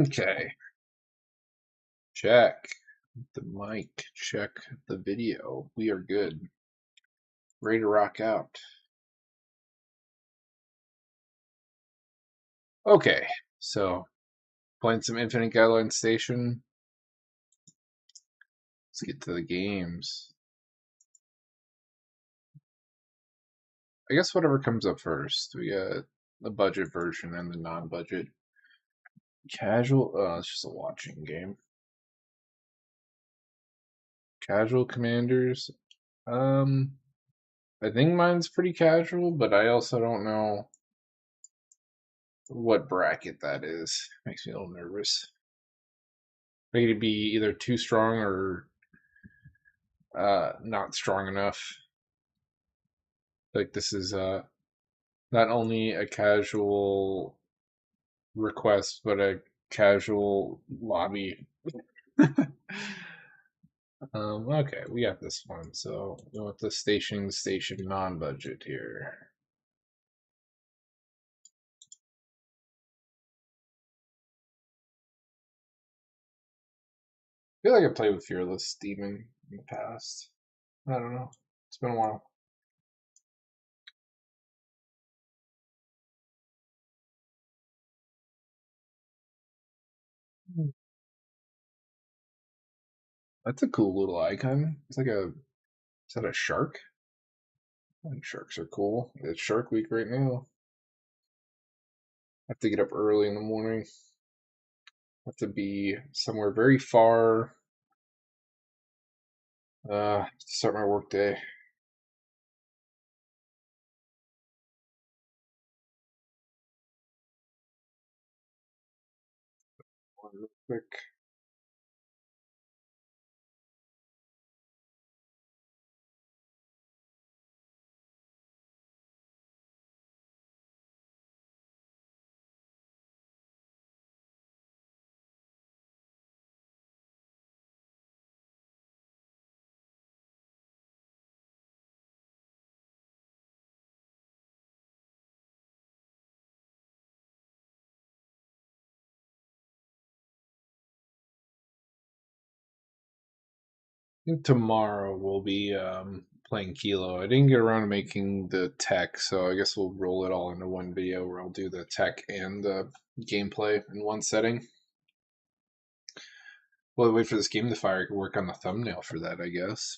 Okay. Check the mic. Check the video. We are good. Ready to rock out. Okay. So, playing some Infinite Guideline Station. Let's get to the games. I guess whatever comes up first. We got the budget version and the non-budget. Casual. It's just a watching game. Casual commanders. I think mine's pretty casual, but I also don't know what bracket that is. Makes me a little nervous. Maybe to be either too strong or not strong enough. Like this is not only a casual request, but a casual lobby. Okay, we got this one. So we want the station non-budget here. I feel like I played with Fearless Demon in the past. I don't know. It's been a while. That's a cool little icon. It's like a, is that a shark? I think sharks are cool. It's Shark Week right now. I have to get up early in the morning. I have to be somewhere very far to start my work day. Real quick. I think tomorrow we'll be playing Kilo. I didn't get around to making the tech, so I guess we'll roll it all into one video where I'll do the tech and the gameplay in one setting. While I wait for this game to fire, I can work on the thumbnail for that, I guess.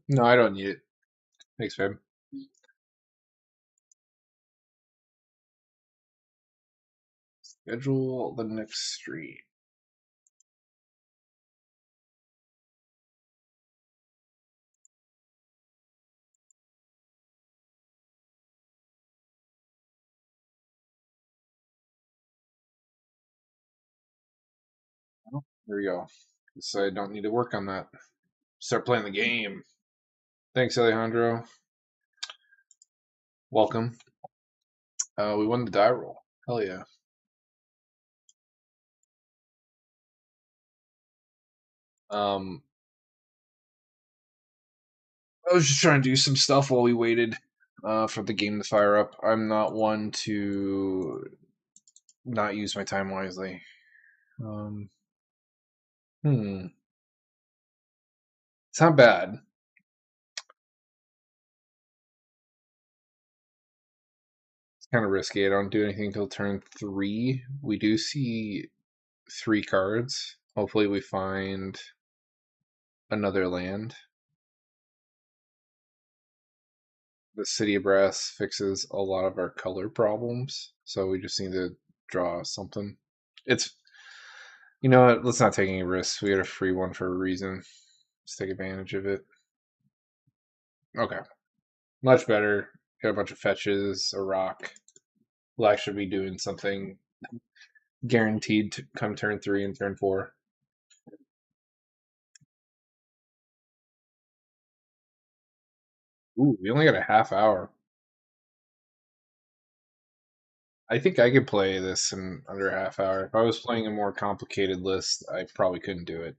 No, I don't need it. Thanks, babe. Schedule the next stream. Oh, there we go. So I don't need to work on that. Start playing the game. Thanks, Alejandro. Welcome. We won the die roll. Hell yeah. I was just trying to do some stuff while we waited for the game to fire up. I'm not one to not use my time wisely. It's not bad. It's kind of risky. I don't do anything until turn 3. We do see 3 cards. Hopefully we find another land. The City of Brass fixes a lot of our color problems, so we just need to draw something. It's, you know what, let's not take any risks. We got a free one for a reason. Let's take advantage of it. Okay. Much better. Got a bunch of fetches, a rock. We'll actually be doing something guaranteed to come turn 3 and turn 4. Ooh, we only got a half hour. I think I could play this in under a half hour. If I was playing a more complicated list, I probably couldn't do it.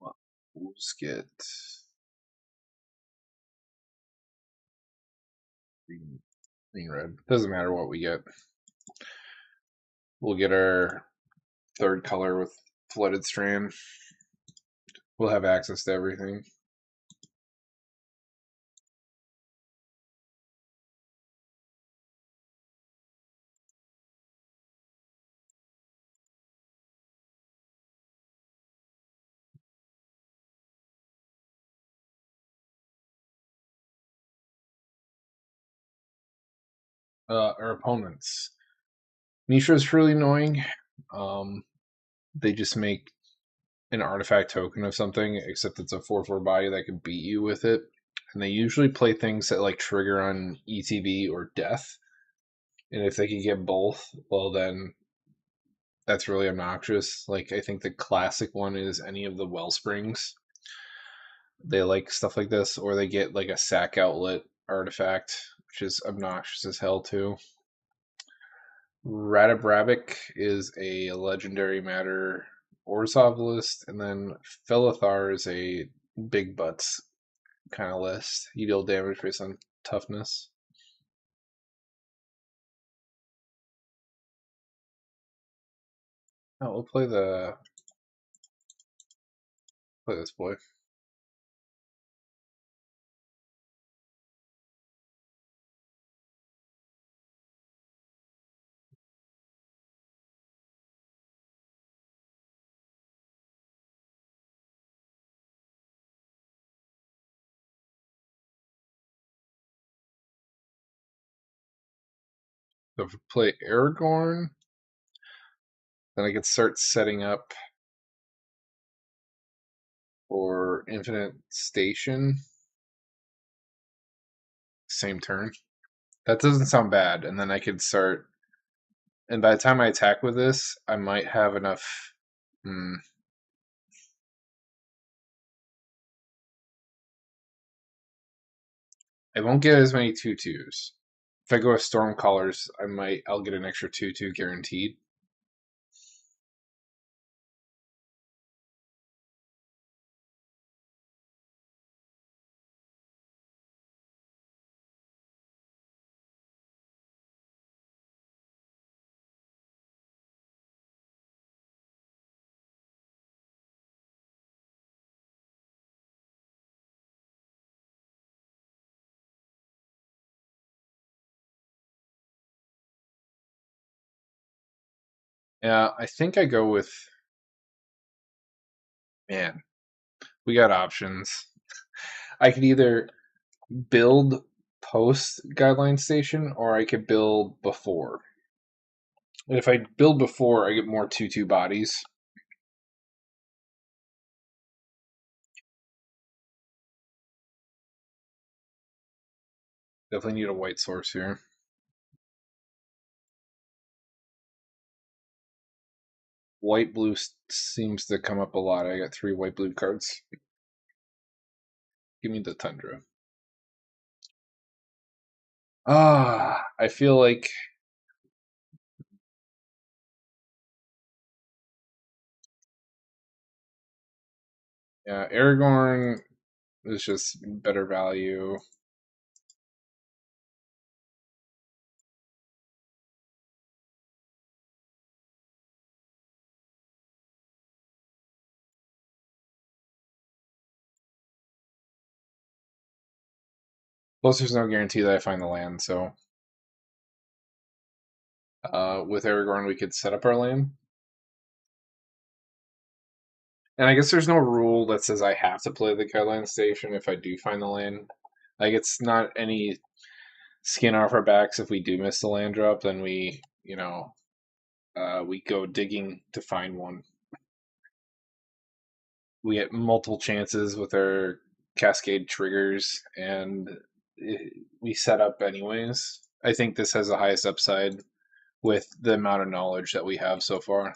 Well, we'll just get green, green, red. Doesn't matter what we get. We'll get our third color with flooded strand. We'll have access to everything. Our opponents. Mishra is really annoying. Um, they just make an artifact token of something, except it's a 4/4 body that can beat you with it. And they usually play things that like trigger on ETB or death. And if they can get both, well then that's really obnoxious. Like I think the classic one is any of the Wellsprings. They like stuff like this, or they get like a sack outlet artifact, which is obnoxious as hell too. Radabrabic is a legendary matter Orzhov list, and then Felithar is a big butts kind of list. You deal damage based on toughness. Oh, we'll play this boy. So if we play Aragorn, then I could start setting up for Infinite Station. Same turn. That doesn't sound bad. And then I could start. And by the time I attack with this, I might have enough. Hmm, I won't get as many 2/2s. If I go with Stormcallers, I'll get an extra 2/2 guaranteed. Yeah, I think I go with man. We got options. I could either build post Guideline Station or I could build before. And if I build before, I get more 2/2 bodies. Definitely need a white source here. White blue seems to come up a lot. I got 3 white blue cards. Give me the Tundra. I feel like yeah, Aragorn is just better value. Plus, there's no guarantee that I find the land. So, with Aragorn, we could set up our land. And I guess there's no rule that says I have to play the Guideline Station if I do find the land. Like, it's not any skin off our backs if we do miss the land drop. Then we go digging to find one. We get multiple chances with our cascade triggers, and we set up anyways. I think this has the highest upside with the amount of knowledge that we have so far.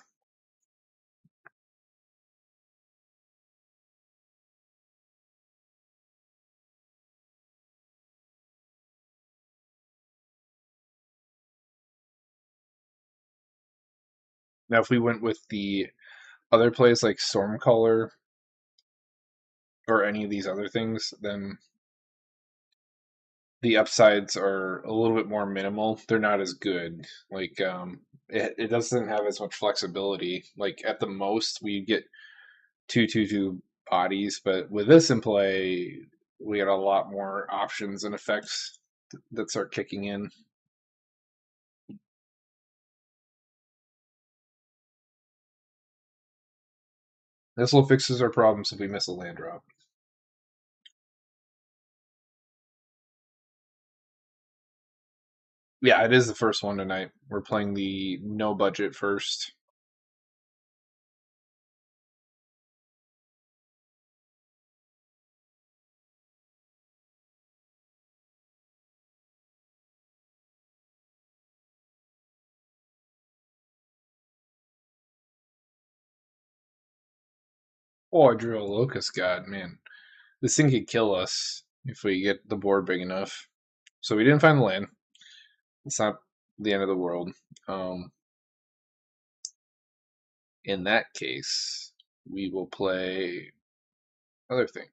Now, if we went with the other plays like Stormcaller or any of these other things, then the upsides are a little bit more minimal. They're not as good. Like it doesn't have as much flexibility. Like at the most, we get two bodies, but with this in play, we got a lot more options and effects that start kicking in. This will fixes our problems if we miss a land drop. Yeah, it is the first one tonight. We're playing the no budget first. Oh, I drew a locust god, man. This thing could kill us if we get the board big enough. So we didn't find the land. It's not the end of the world. Um, in that case, we will play other things.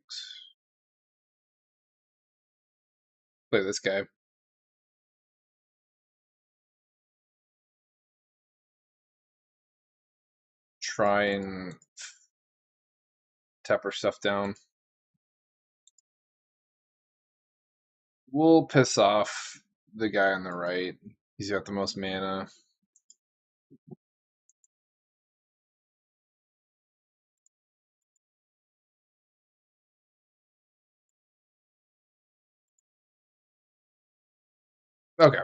Play this guy. Try and tap our stuff down. We'll piss off the guy on the right. He's got the most mana. Okay.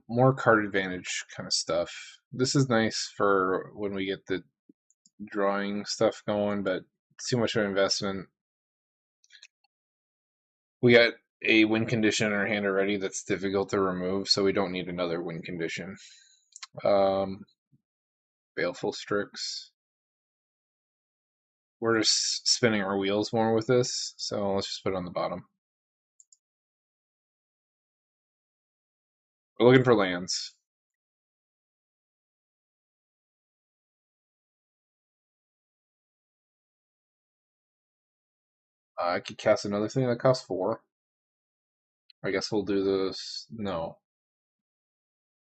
More card advantage kind of stuff. This is nice for when we get the drawing stuff going, but it's too much of an investment. We got a win condition in our hand already that's difficult to remove, so we don't need another win condition. Um, Baleful Strix. We're just spinning our wheels more with this, so let's just put it on the bottom. We're looking for lands. I could cast another thing that costs 4. I guess we'll do this. No.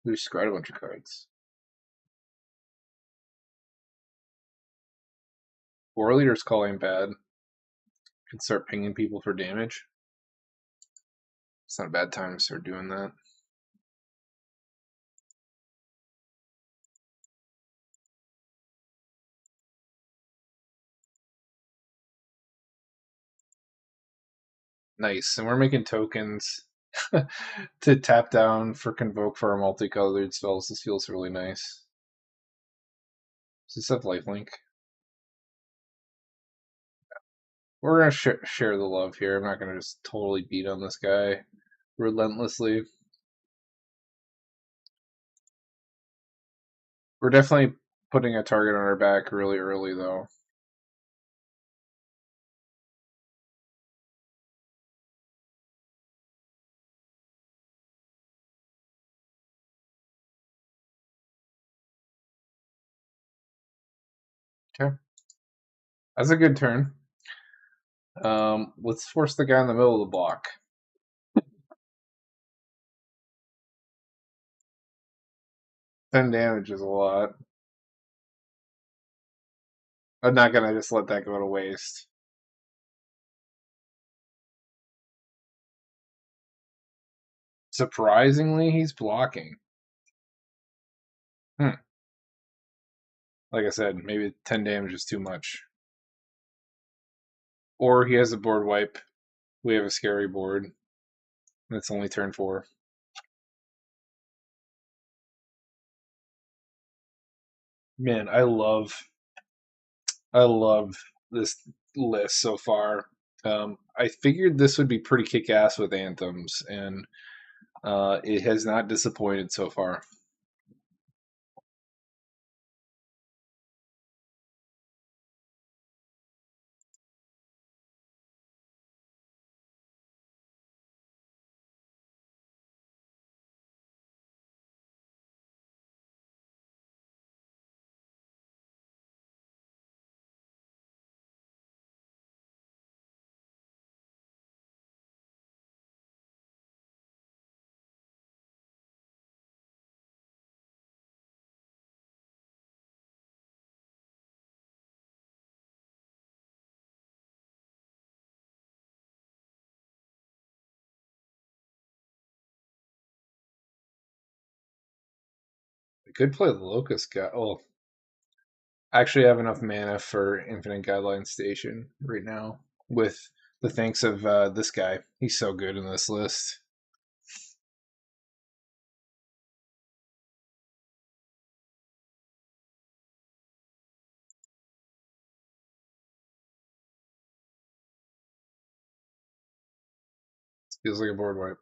We scryed a bunch of cards. 4 Leader's Call ain't bad. Can start pinging people for damage. It's not a bad time to start doing that. Nice. And we're making tokens to tap down for Convoke for our multicolored spells. This feels really nice. Does this have lifelink? We're going to share the love here. I'm not going to just totally beat on this guy relentlessly. We're definitely putting a target on our back really early, though. Okay. That's a good turn. Let's force the guy in the middle of the block. 10 damage is a lot. I'm not going to just let that go to waste. Surprisingly, he's blocking. Hmm. Like I said, maybe 10 damage is too much. Or he has a board wipe. We have a scary board. And it's only turn 4. Man, I love this list so far. I figured this would be pretty kick-ass with anthems, and it has not disappointed so far. I could play the Locust guy. Oh, actually, I have enough mana for Infinite Guideline Station right now with the thanks of this guy. He's so good in this list. Feels like a board wipe.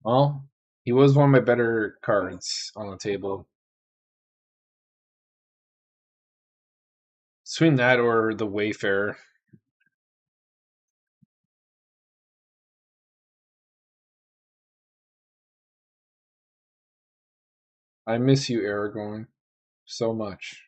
Well, he was one of my better cards on the table. Between that or the Wayfarer. I miss you, Aragorn, so much.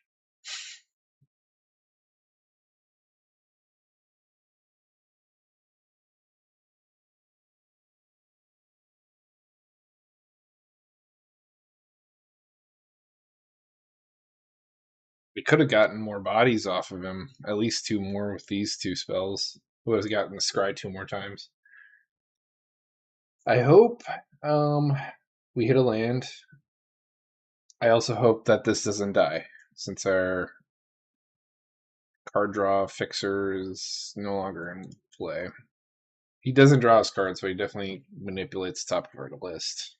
We could have gotten more bodies off of him. At least two more with these two spells. We would have gotten the scry two more times. I hope we hit a land. I also hope that this doesn't die, since our card draw fixer is no longer in play. He doesn't draw his cards, but he definitely manipulates the top of our list.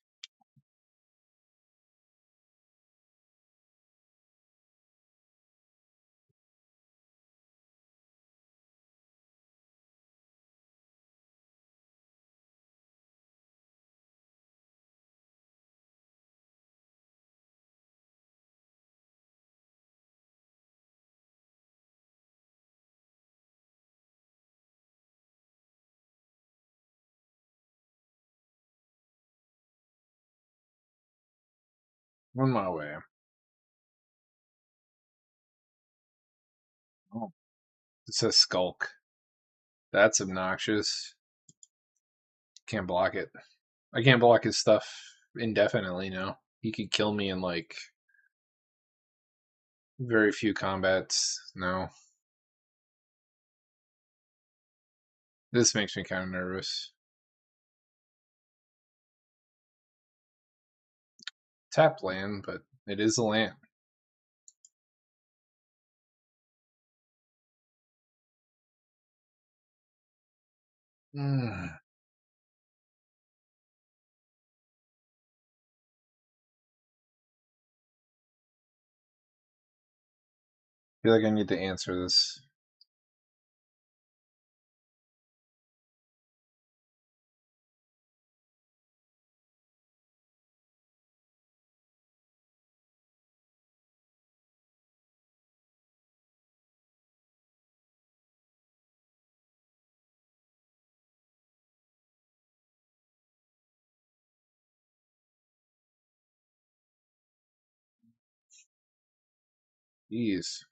On my way. Oh, it says Skulk. That's obnoxious. Can't block it. I can't block his stuff indefinitely now. He could kill me in like very few combats. No. This makes me kind of nervous. Tap land, but it is a land. I feel like I need to answer this. Jeez.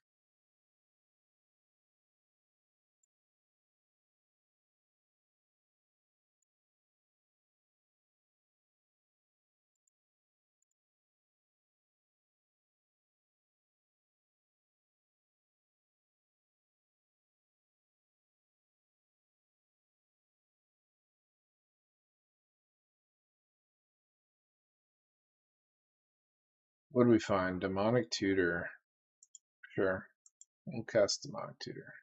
What do we find? Demonic Tutor. Sure. We'll cast Demonic Tutor.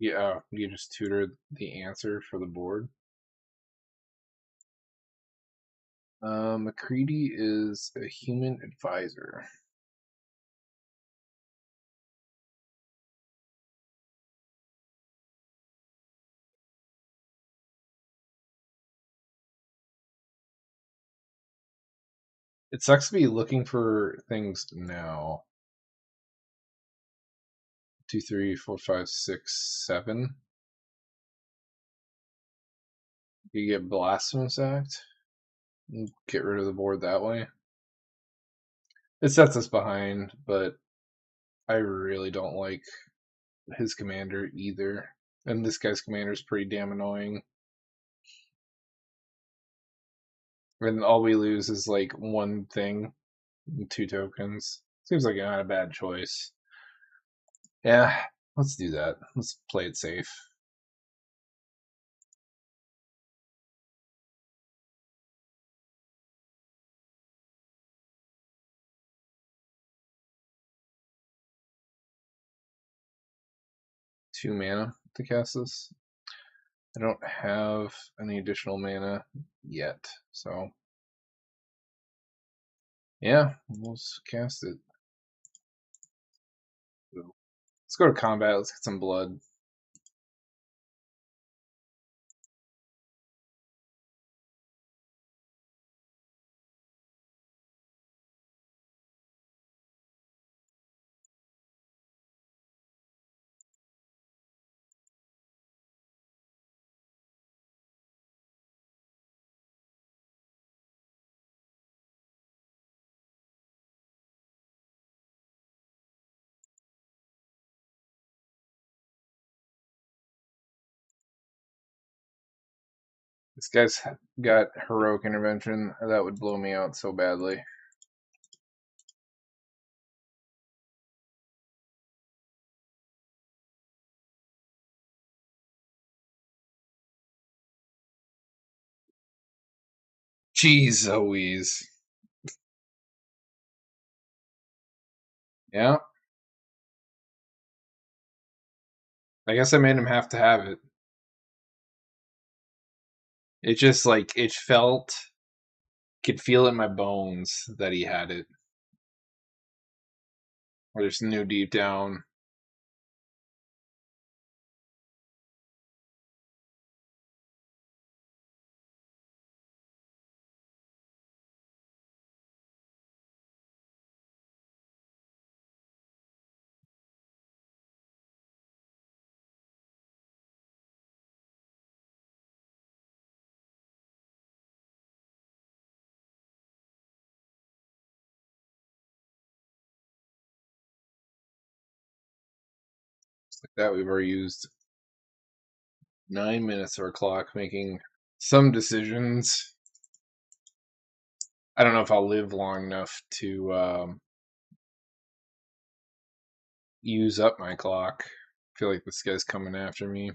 Yeah, you just tutor the answer for the board. McCready is a human advisor. It sucks to be looking for things now. 2, 3, 4, 5, 6, 7. You get Blasphemous Act. Get rid of the board that way. It sets us behind, but I really don't like his commander either. And this guy's commander is pretty damn annoying. And all we lose is like one thing, 2 tokens. Seems like not a bad choice. Yeah, let's do that. Let's play it safe. Two mana to cast this. I don't have any additional mana yet, so yeah, let's cast it. Let's go to combat. Let's get some blood. This guy's got heroic intervention. That would blow me out so badly. Jeez Louise. Yeah. I guess I made him have to have it. It just like it felt, could feel in my bones that he had it. I just knew deep down. Just like that, we've already used 9 minutes of our clock making some decisions. I don't know if I'll live long enough to use up my clock. I feel like this guy's coming after me.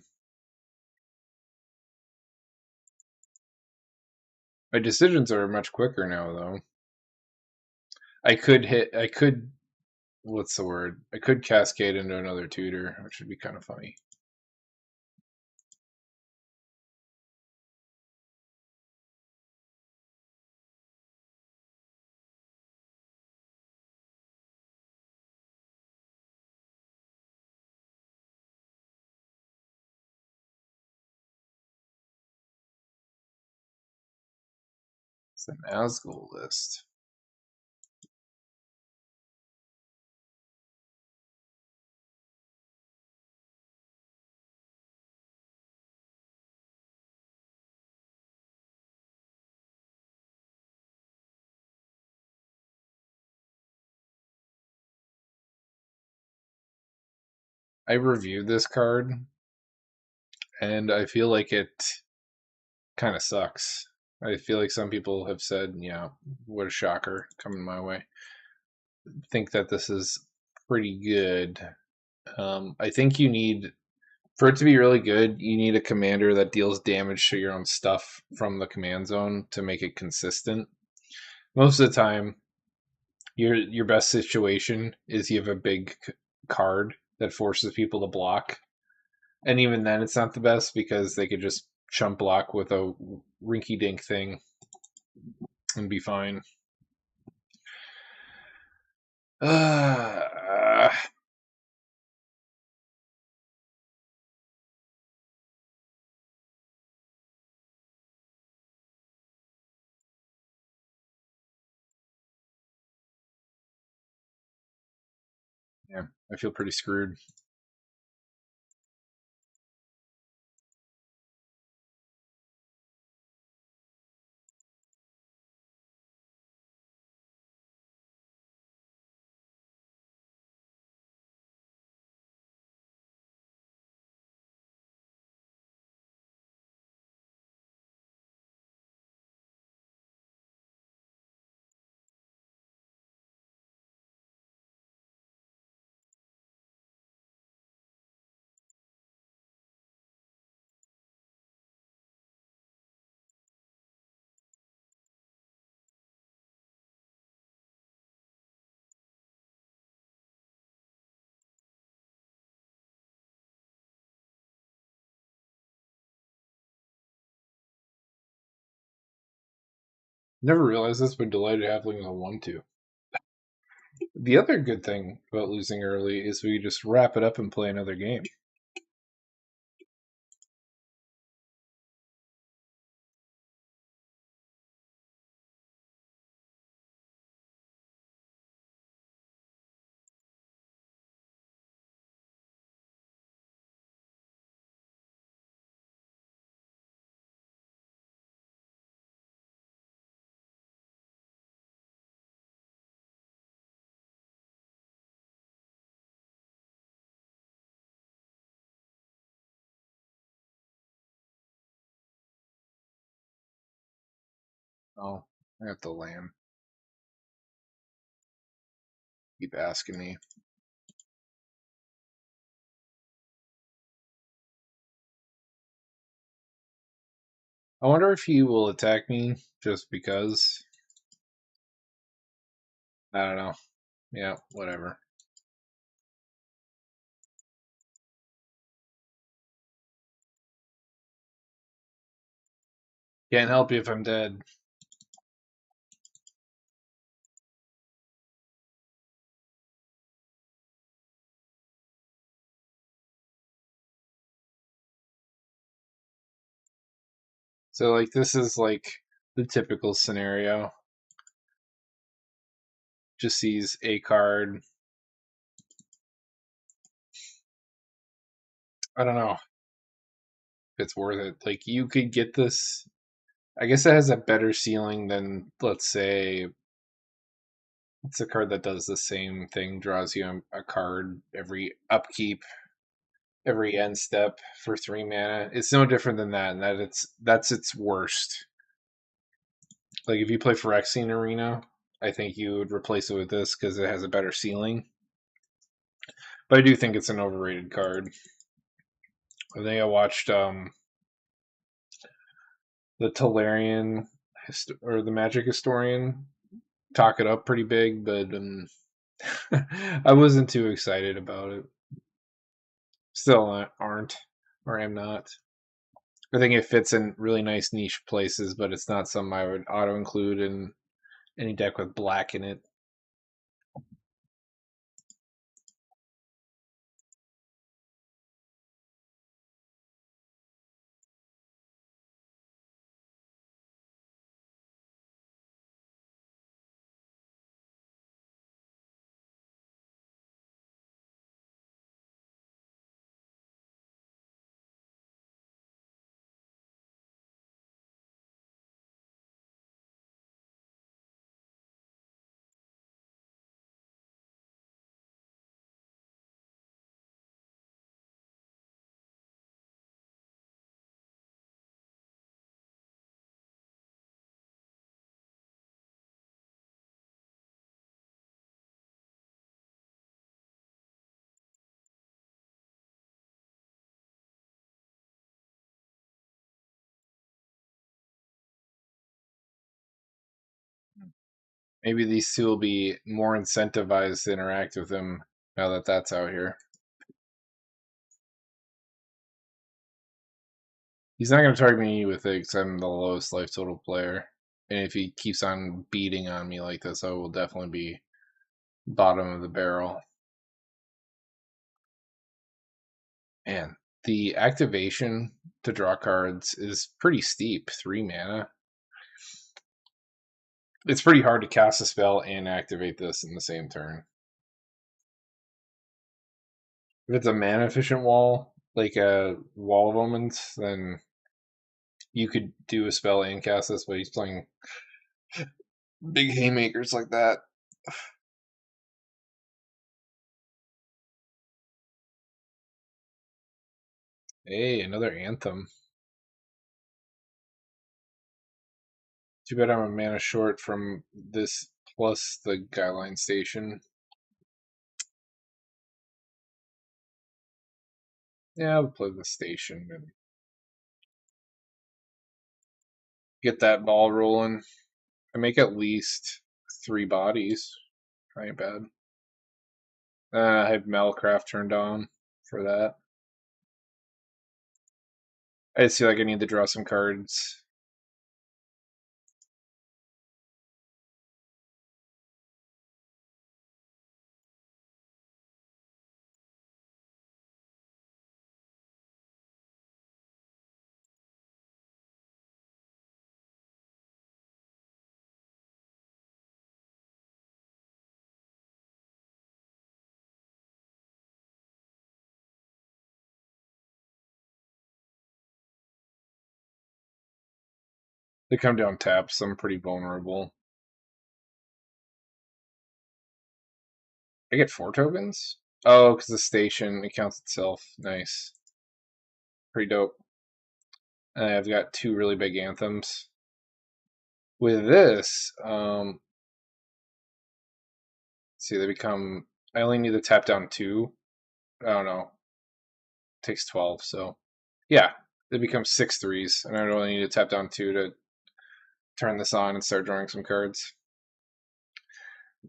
My decisions are much quicker now, though. I could, what's the word? I could cascade into another tutor, which would be kind of funny. It's an Asgul list. I reviewed this card, and I feel like it kind of sucks. I feel like some people have said, yeah, what a shocker coming my way. I think that this is pretty good. I think you need, for it to be really good, you need a commander that deals damage to your own stuff from the command zone to make it consistent. Most of the time, your best situation is you have a big card that forces people to block. And even then, it's not the best because they could just chump block with a rinky dink thing and be fine. Uh, yeah, I feel pretty screwed. Never realized this, but delighted having a 1-2. The other good thing about losing early is we just wrap it up and play another game. Oh, I got the land. Keep asking me. I wonder if he will attack me just because. I don't know. Yeah, whatever. Can't help you if I'm dead. So, like, this is like the typical scenario. Just sees a card. I don't know if it's worth it. Like, you could get this. I guess it has a better ceiling than, let's say, it's a card that does the same thing, draws you a card every upkeep, every end step for 3 mana. It's no different than that, and that's its worst. Like if you play Phyrexian Arena, I think you would replace it with this because it has a better ceiling. But I do think it's an overrated card. I think I watched the Tolarian or the Magic Historian talk it up pretty big, but I wasn't too excited about it. Still aren't, or am not. I think it fits in really nice niche places, but it's not something I would auto include in any deck with black in it. Maybe these two will be more incentivized to interact with him now that that's out here. He's not going to target me with it because I'm the lowest life total player. And if he keeps on beating on me like this, I will definitely be bottom of the barrel. Man, the activation to draw cards is pretty steep. 3 mana. It's pretty hard to cast a spell and activate this in the same turn. If it's a mana efficient wall, like a Wall of Omens, then you could do a spell and cast this, but he's playing big haymakers like that. Hey, another Anthem. Too bad I'm a mana short from this plus the Guideline station. Yeah, I'll play the station and get that ball rolling. I make at least 3 bodies. Ain't bad. I have Malcraft turned on for that. I just feel like I need to draw some cards. They come down taps, so I'm pretty vulnerable. I get 4 tokens? Oh, because the station, it counts itself. Nice. Pretty dope. And I've got 2 really big anthems. With this, see, they become. I only need to tap down 2. I don't know. It takes 12, so. Yeah, they become 6 threes, and I only need to tap down 2 to turn this on and start drawing some cards.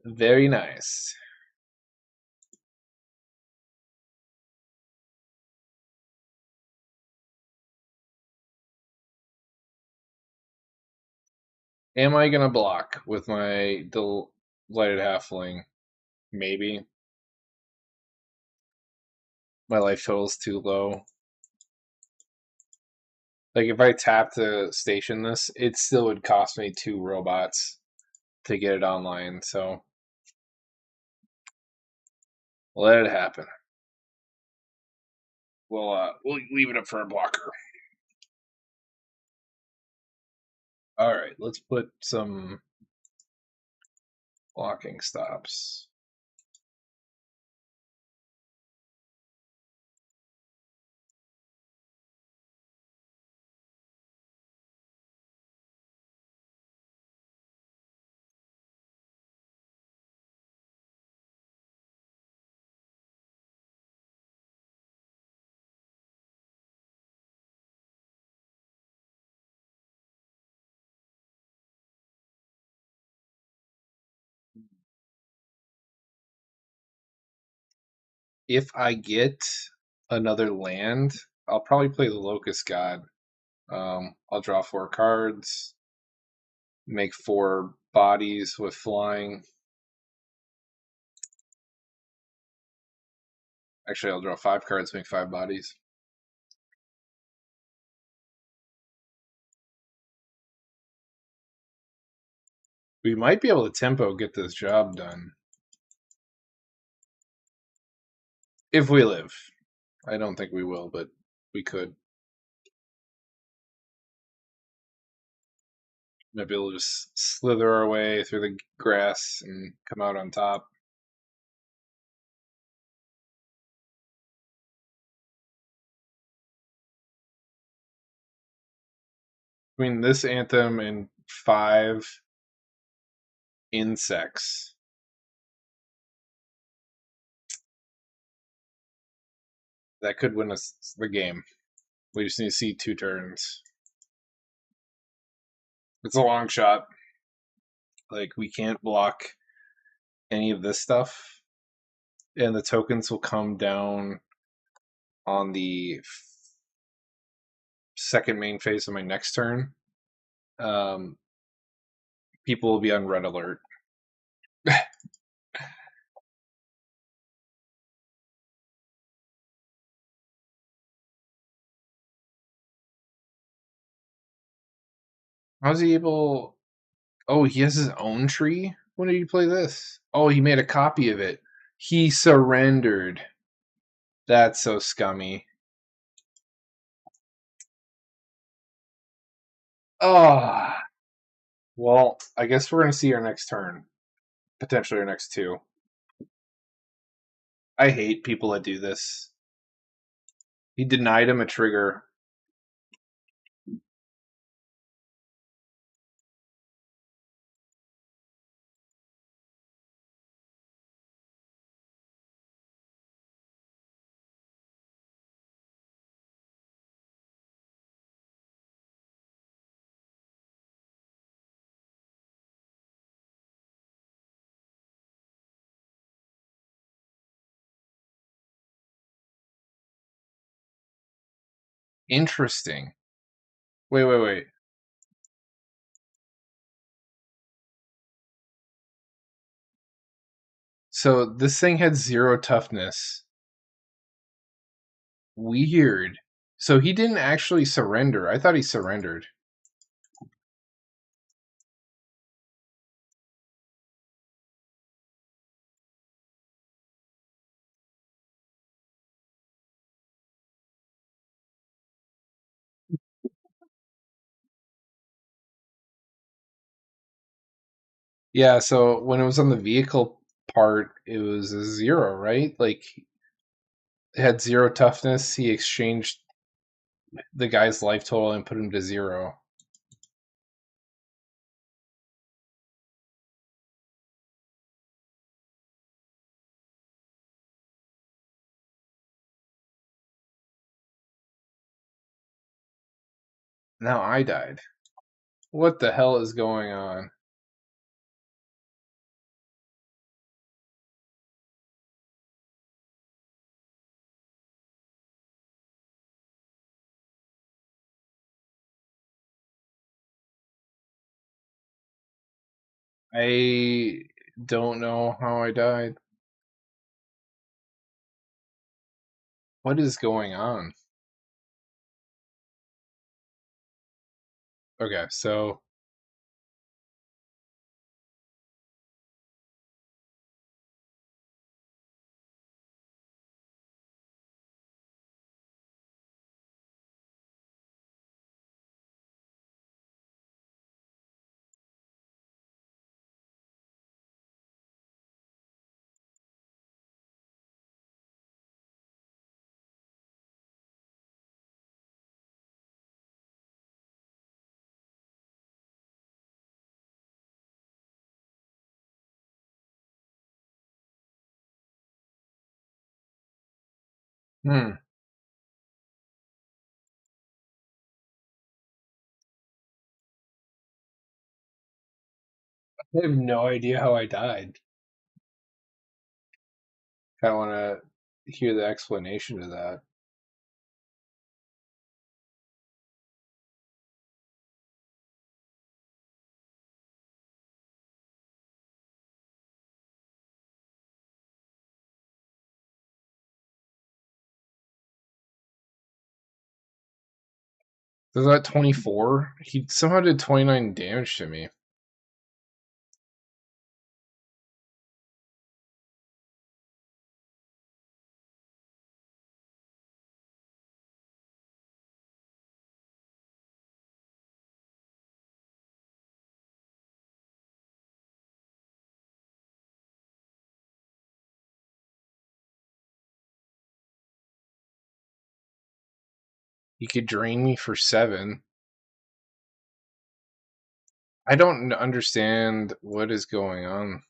Very nice. Am I gonna block with my delighted halfling? Maybe. My life total's too low. Like if I tap to station this, it still would cost me 2 robots to get it online, so let it happen. We'll leave it up for a blocker. Alright, let's put some blocking stops. If I get another land, I'll probably play the Locust God. I'll draw 4 cards, make 4 bodies with flying. Actually, I'll draw 5 cards, make 5 bodies. We might be able to tempo get this job done. If we live. I don't think we will, but we could. Might be able to just slither our way through the grass and come out on top. Between this anthem and 5 insects. That could win us the game. We just need to see 2 turns. It's a long shot. Like, we can't block any of this stuff. And the tokens will come down on the second main phase of my next turn, um, people will be on red alert. How's he able? Oh, he has his own tree? When did he play this? Oh, he made a copy of it. He surrendered. That's so scummy. Oh, well, I guess we're going to see our next turn. Potentially our next two. I hate people that do this. He denied him a trigger. Interesting. Wait. So this thing had 0 toughness. Weird. So he didn't actually surrender. I thought he surrendered. Yeah, so when it was on the vehicle part, it was a 0, right? Like, it had 0 toughness. He exchanged the guy's life total and put him to 0. Now I died. What the hell is going on? I don't know how I died. What is going on? Okay, so hmm, I have no idea how I died. I want to hear the explanation to that. Was that 24? He somehow did 29 damage to me. He could drain me for 7. I don't understand what is going on.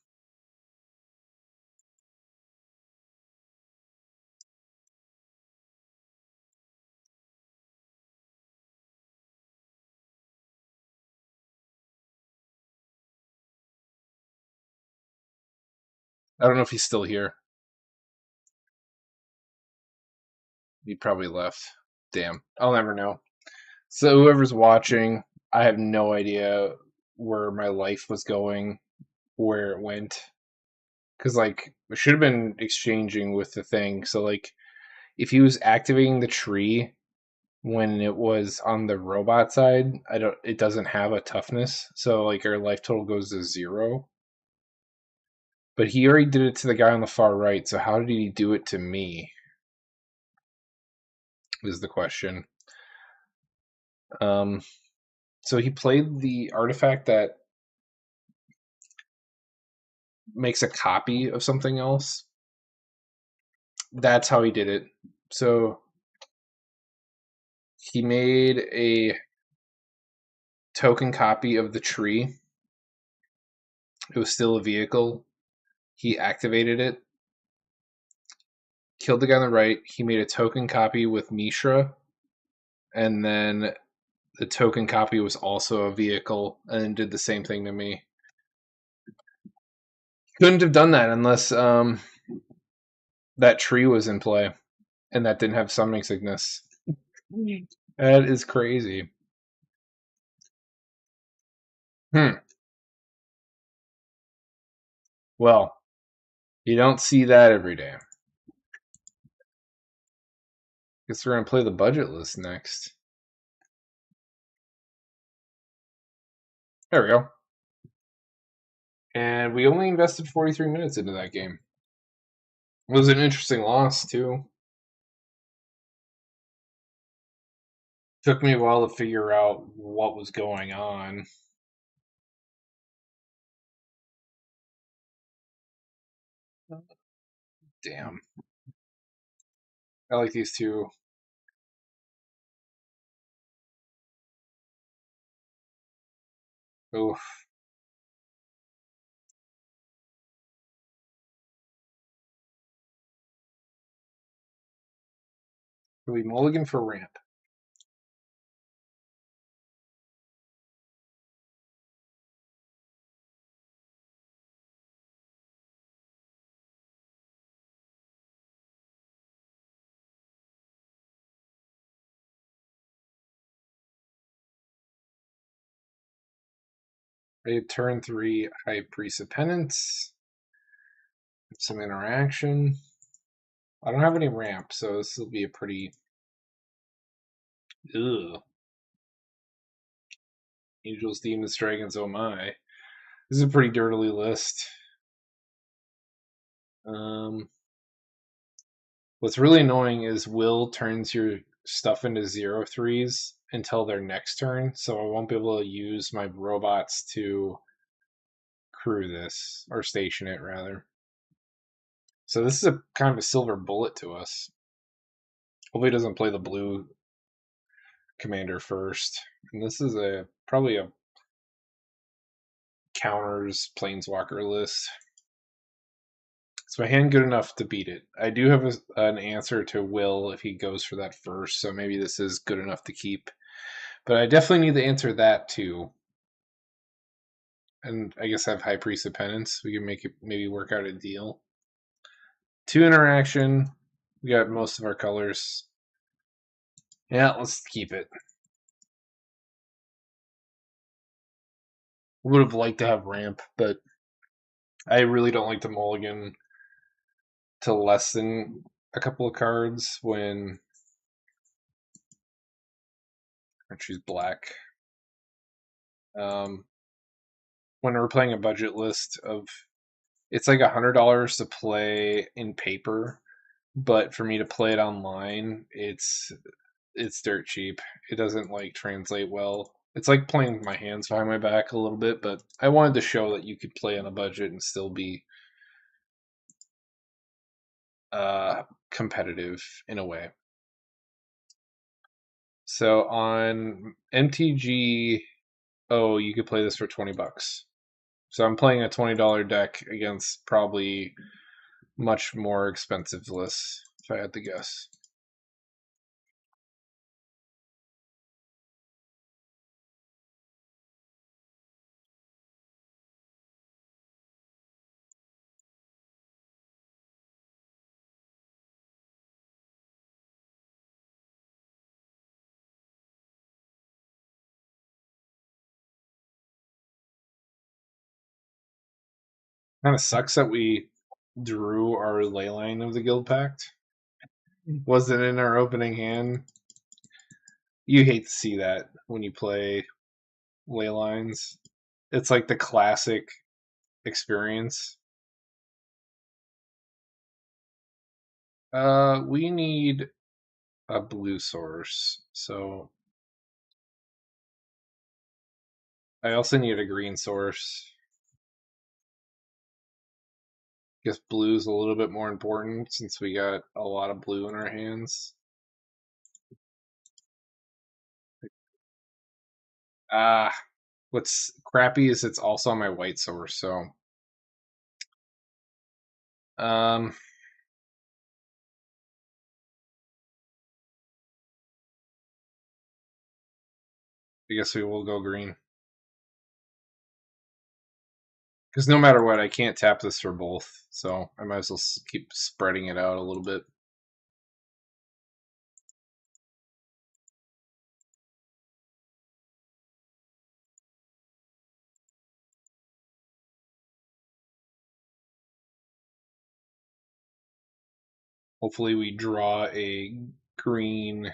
I don't know if he's still here. He probably left. Damn. I'll never know. So whoever's watching, I have no idea where my life was going, where it went, because like we should have been exchanging with the thing. So like, if he was activating the tree when it was on the robot side, I don't. It doesn't have a toughness, so like our life total goes to 0. But he already did it to the guy on the far right. So how did he do it to me? Is the question. Um, so he played the artifact that makes a copy of something else. That's how he did it. So he made a token copy of the tree. It was still a vehicle. He activated it, killed the guy on the right. He made a token copy with Mishra, and then the token copy was also a vehicle, and then did the same thing to me. Couldn't have done that unless that tree was in play, and that didn't have summoning sickness. That is crazy. Well, you don't see that every day. Guess we're gonna play the budget list next. There we go. And we only invested 43 minutes into that game. It was an interesting loss, too. Took me a while to figure out what was going on. Damn. I like these two. Oh, really mulligan for ramp. I have turn 3 High Priest of Penance. Some interaction. I don't have any ramp, so this will be a pretty. Ugh. Angels, Demons, Dragons, oh my. This is a pretty dirtily list. What's really annoying is Will turns your stuff into 0/3s until their next turn, so I won't be able to use my robots to crew this, or station it rather. So this is a kind of a silver bullet to us. Hopefully he doesn't play the blue commander first. And this is probably a counters planeswalker list. Is my hand good enough to beat it? I do have an answer to Will if he goes for that first, so maybe this is good enough to keep. But I definitely need to answer that too. And I guess I have High Priest of Penance. We can make it maybe work out a deal. 2 interaction. We got most of our colors. Yeah, let's keep it. Would have liked to have ramp, but I really don't like to mulligan to less than a couple of cards when I choose black. When we're playing a budget list of, it's like $100 to play in paper, but for me to play it online, it's dirt cheap. It doesn't like translate well. It's like playing with my hands behind my back a little bit, but I wanted to show that you could play on a budget and still be competitive in a way. So on MTG, you could play this for $20. So I'm playing a $20 deck against probably much more expensive lists, if I had to guess. Kind of sucks that we drew our Leyline of the Guild Pact. Wasn't in our opening hand. You hate to see that when you play Leylines. It's like the classic experience. We need a blue source, so I also need a green source. Guess blue's a little bit more important since we got a lot of blue in our hands. Ah, what's crappy is it's also on my white source, so um I guess we will go green. Because no matter what, I can't tap this for both, so I might as well keep spreading it out a little bit. Hopefully we draw a green.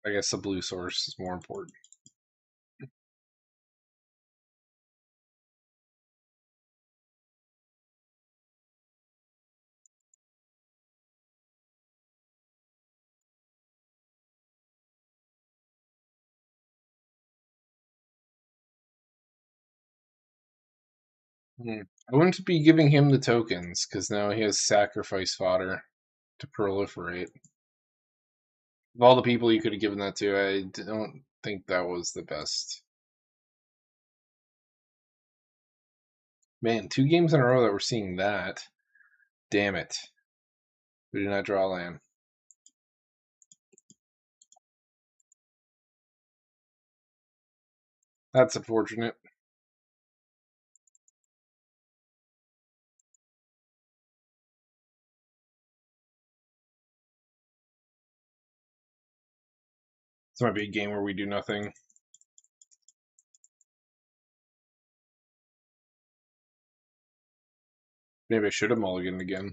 I guess the blue source is more important. I wouldn't be giving him the tokens because now he has sacrifice fodder to proliferate. Of all the people you could have given that to, I don't think that was the best. Man, 2 games in a row that we're seeing that. Damn it. We did not draw land. That's unfortunate. This might be a game where we do nothing. Maybe I should have mulliganed again.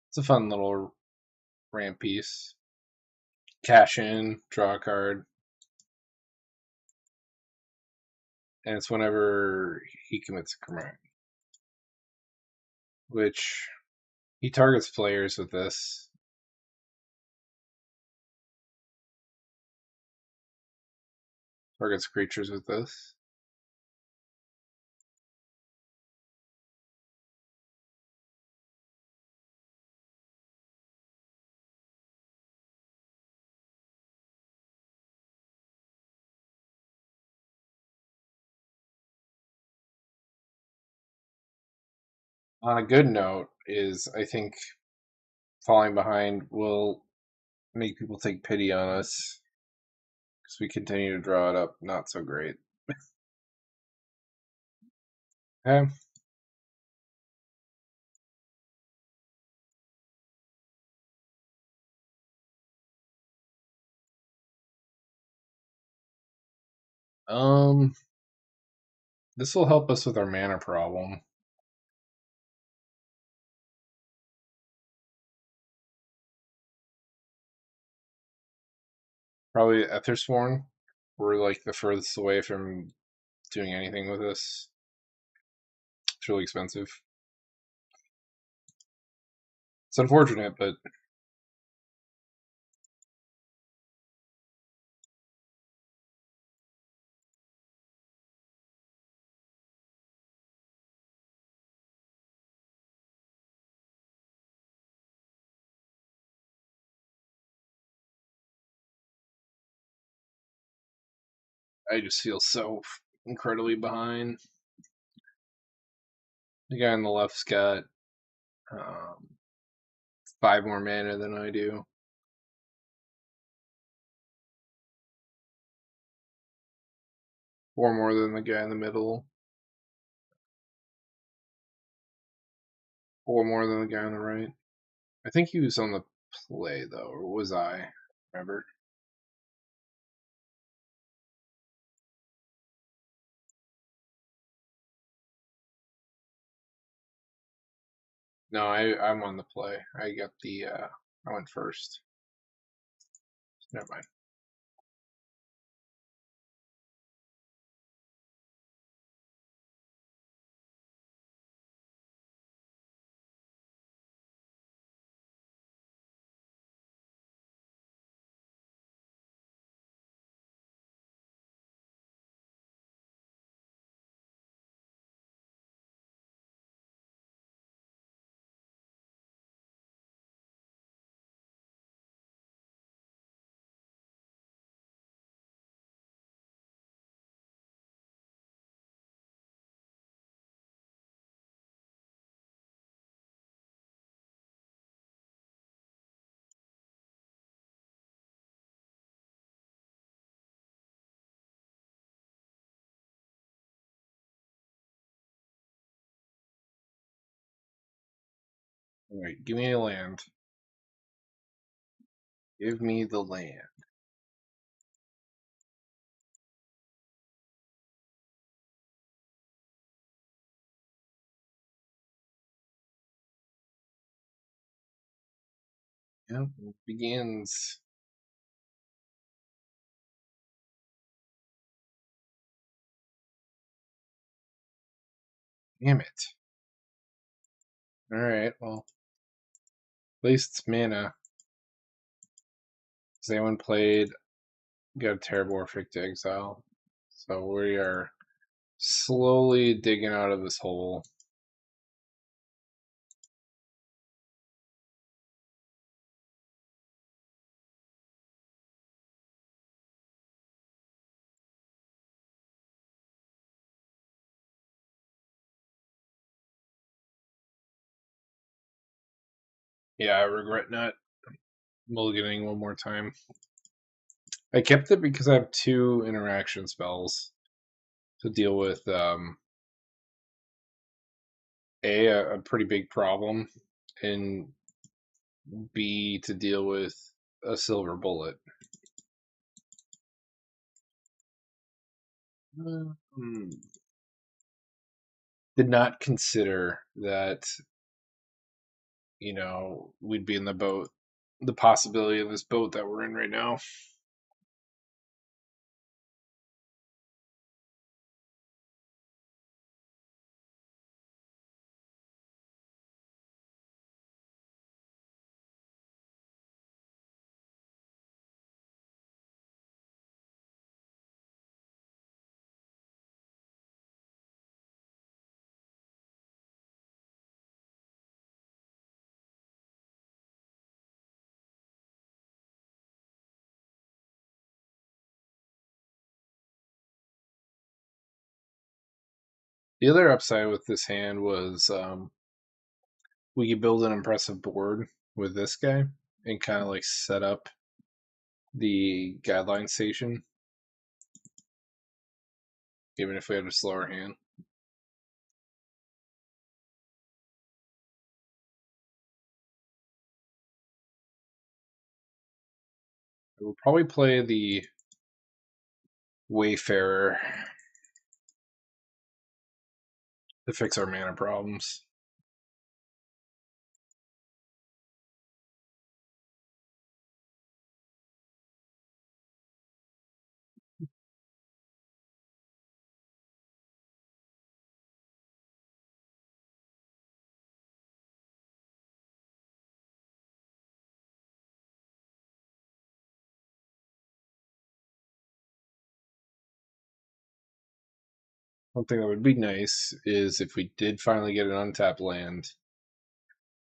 It's a fun little ramp piece. Cash in, draw a card. And it's whenever he commits a crime. Which he targets players with this. Targets creatures with this. On a good note is I think falling behind will make people take pity on us because we continue to draw it up not so great. Okay. Um, this will help us with our mana problem. Probably Ethersworn. We're like the furthest away from doing anything with this. It's really expensive. It's unfortunate, but I just feel so incredibly behind. The guy on the left's got 5 more mana than I do. Four more than the guy in the middle. Four more than the guy on the right. I think he was on the play though, or was I? Remember? No, I'm on the play. I got the I went first. Never mind. All right, give me a land. Give me the land. Yep, it begins. Damn it. Alright, well, at least it's mana. Has anyone played got a Terramorphic to exile? So we are slowly digging out of this hole. Yeah, I regret not mulliganing one more time. I kept it because I have 2 interaction spells to deal with a pretty big problem, and B to deal with a silver bullet. Did not consider that, we'd be in the possibility of this boat that we're in right now. The other upside with this hand was we could build an impressive board with this guy and kind of like set up the guideline station, even if we had a slower hand. We'll probably play the Wayfarer to fix our mana problems. Something that would be nice is if we did finally get an untapped land,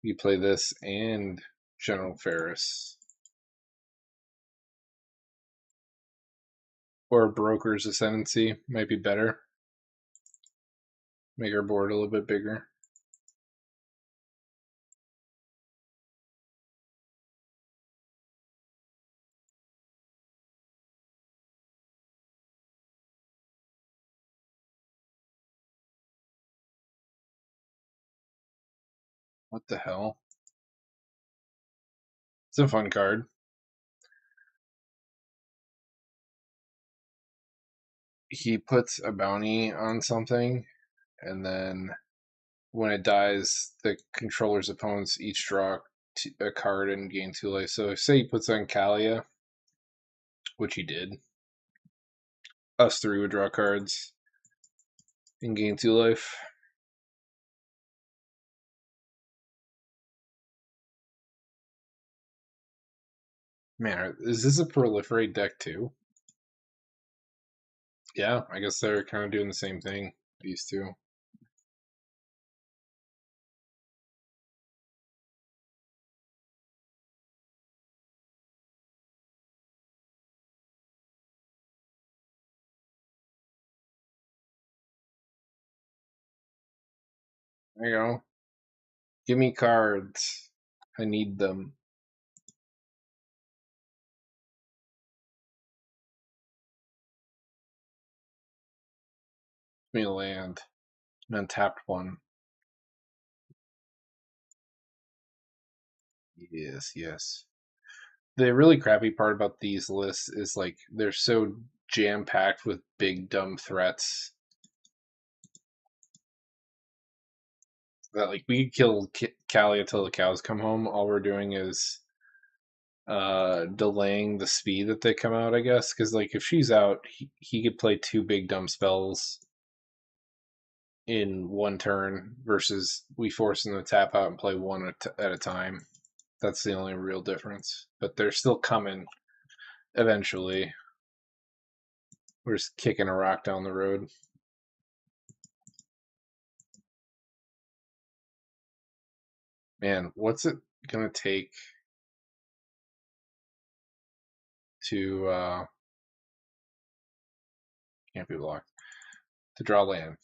you play this and General Ferris. Or Broker's Ascendancy might be better. Make our board a little bit bigger. What the hell? It's a fun card. He puts a bounty on something, and then when it dies, the controller's opponents each draw a card and gain 2 life. So say he puts on Kalia, which he did. Us three would draw cards and gain 2 life. Man, is this a proliferate deck too? Yeah, I guess they're kind of doing the same thing, these two. There you go. Give me cards. I need them. Give me a land. An untapped one. Yes, yes. The really crappy part about these lists is like they're so jam packed with big dumb threats that like we could kill Callie until the cows come home. All we're doing is delaying the speed that they come out, I guess, because like if she's out, he could play 2 big dumb spells in 1 turn versus we force him to tap out and play 1 at a time. That's the only real difference, but they're still coming eventually. We're just kicking a rock down the road. Man, what's it gonna take to can't be blocked to draw land?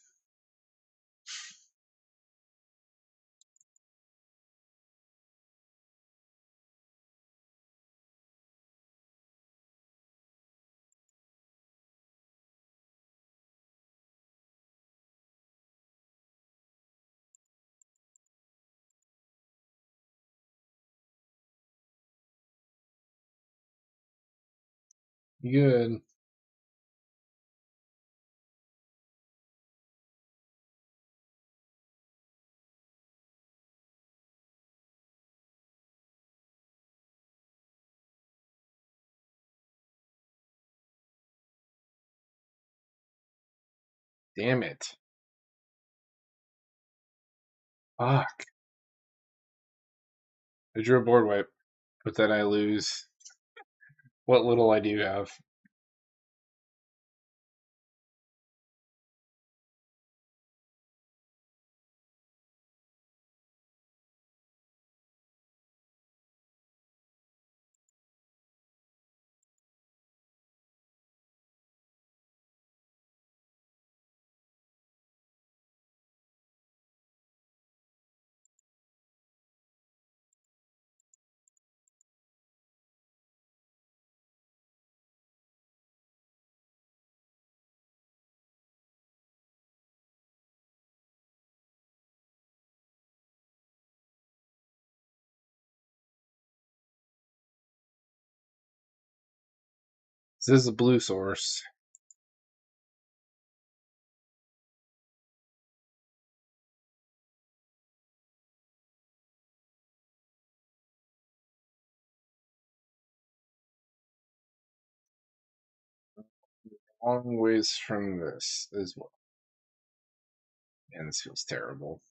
Good. Damn it. Fuck. I drew a board wipe, but then I lose what little I do have. This is a blue source. Long ways from this as well. And this feels terrible.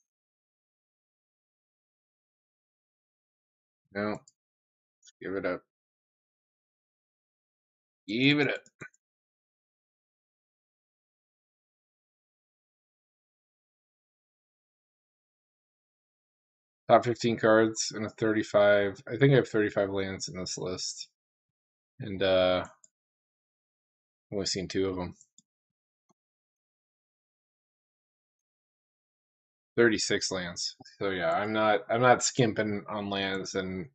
No, give it up. Give it up. Top 15 cards and a 35. I think I have 35 lands in this list. And I've only seen 2 of them. 36 lands. So yeah, I'm not skimping on lands and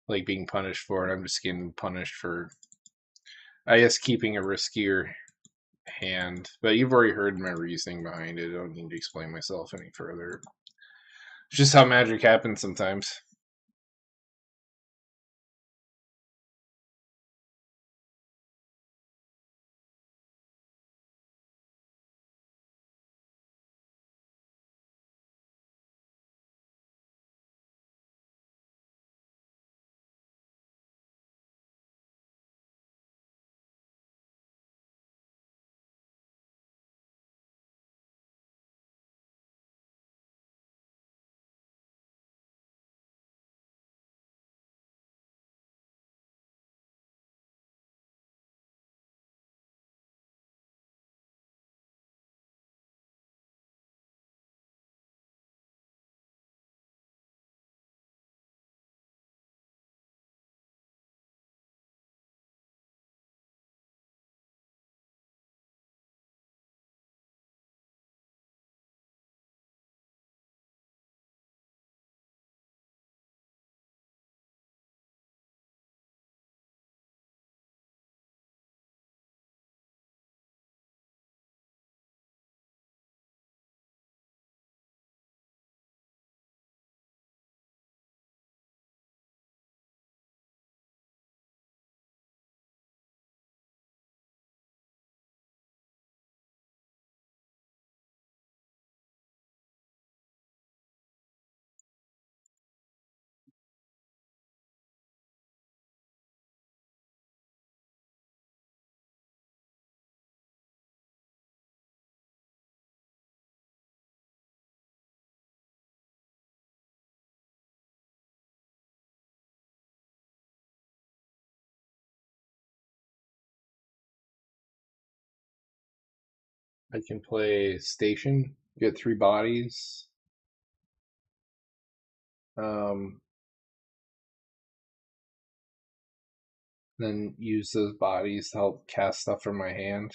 like being punished for it. I'm just getting punished for I guess keeping a riskier hand. But you've already heard my reasoning behind it. I don't need to explain myself any further. It's just how magic happens sometimes. I can play station, get 3 bodies. Um, then use those bodies to help cast stuff from my hand.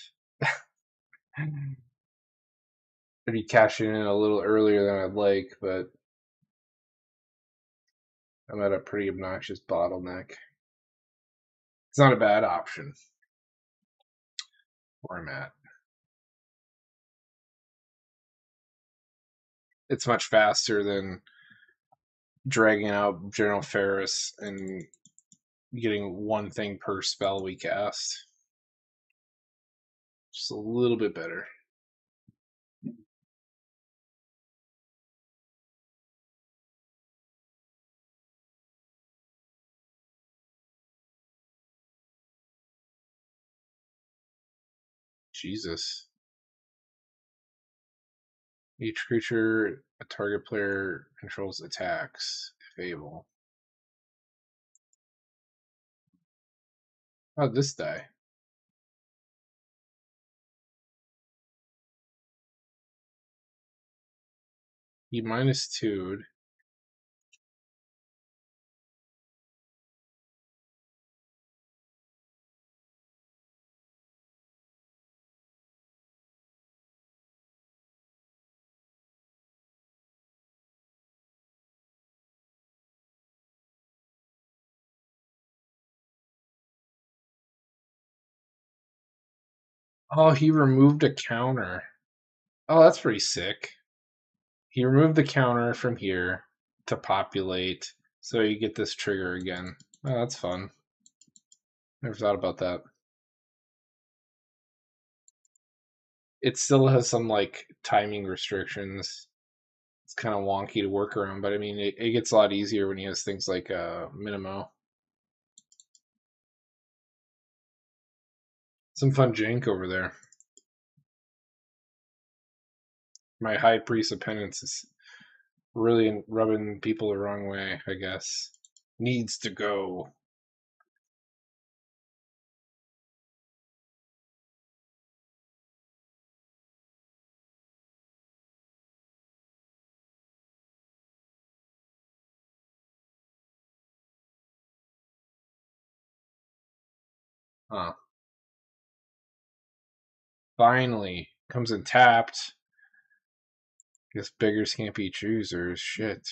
I'd be cashing in a little earlier than I'd like, but I'm at a pretty obnoxious bottleneck. It's not a bad option where I'm at. It's much faster than dragging out General Ferris and getting one thing per spell we cast. Just a little bit better. Jesus. Each creature a target player controls attacks, if able. How'd this die? He minus 2'd. Oh, he removed a counter. Oh, that's pretty sick. He removed the counter from here to populate, so you get this trigger again. Oh, that's fun. Never thought about that. It still has some like timing restrictions. It's kind of wonky to work around, but I mean, it gets a lot easier when he has things like Minimo. Some fun jank over there. My high priest of penance is really rubbing people the wrong way, I guess. Needs to go. Huh. Finally. Comes in tapped. Guess beggars can't be choosers. Shit.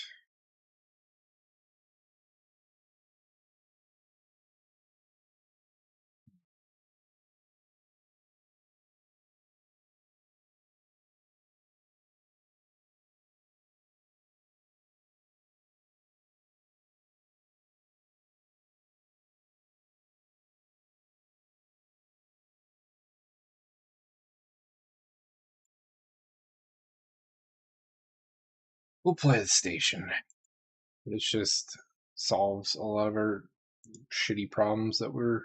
We'll play the station. It just solves a lot of our shitty problems that we're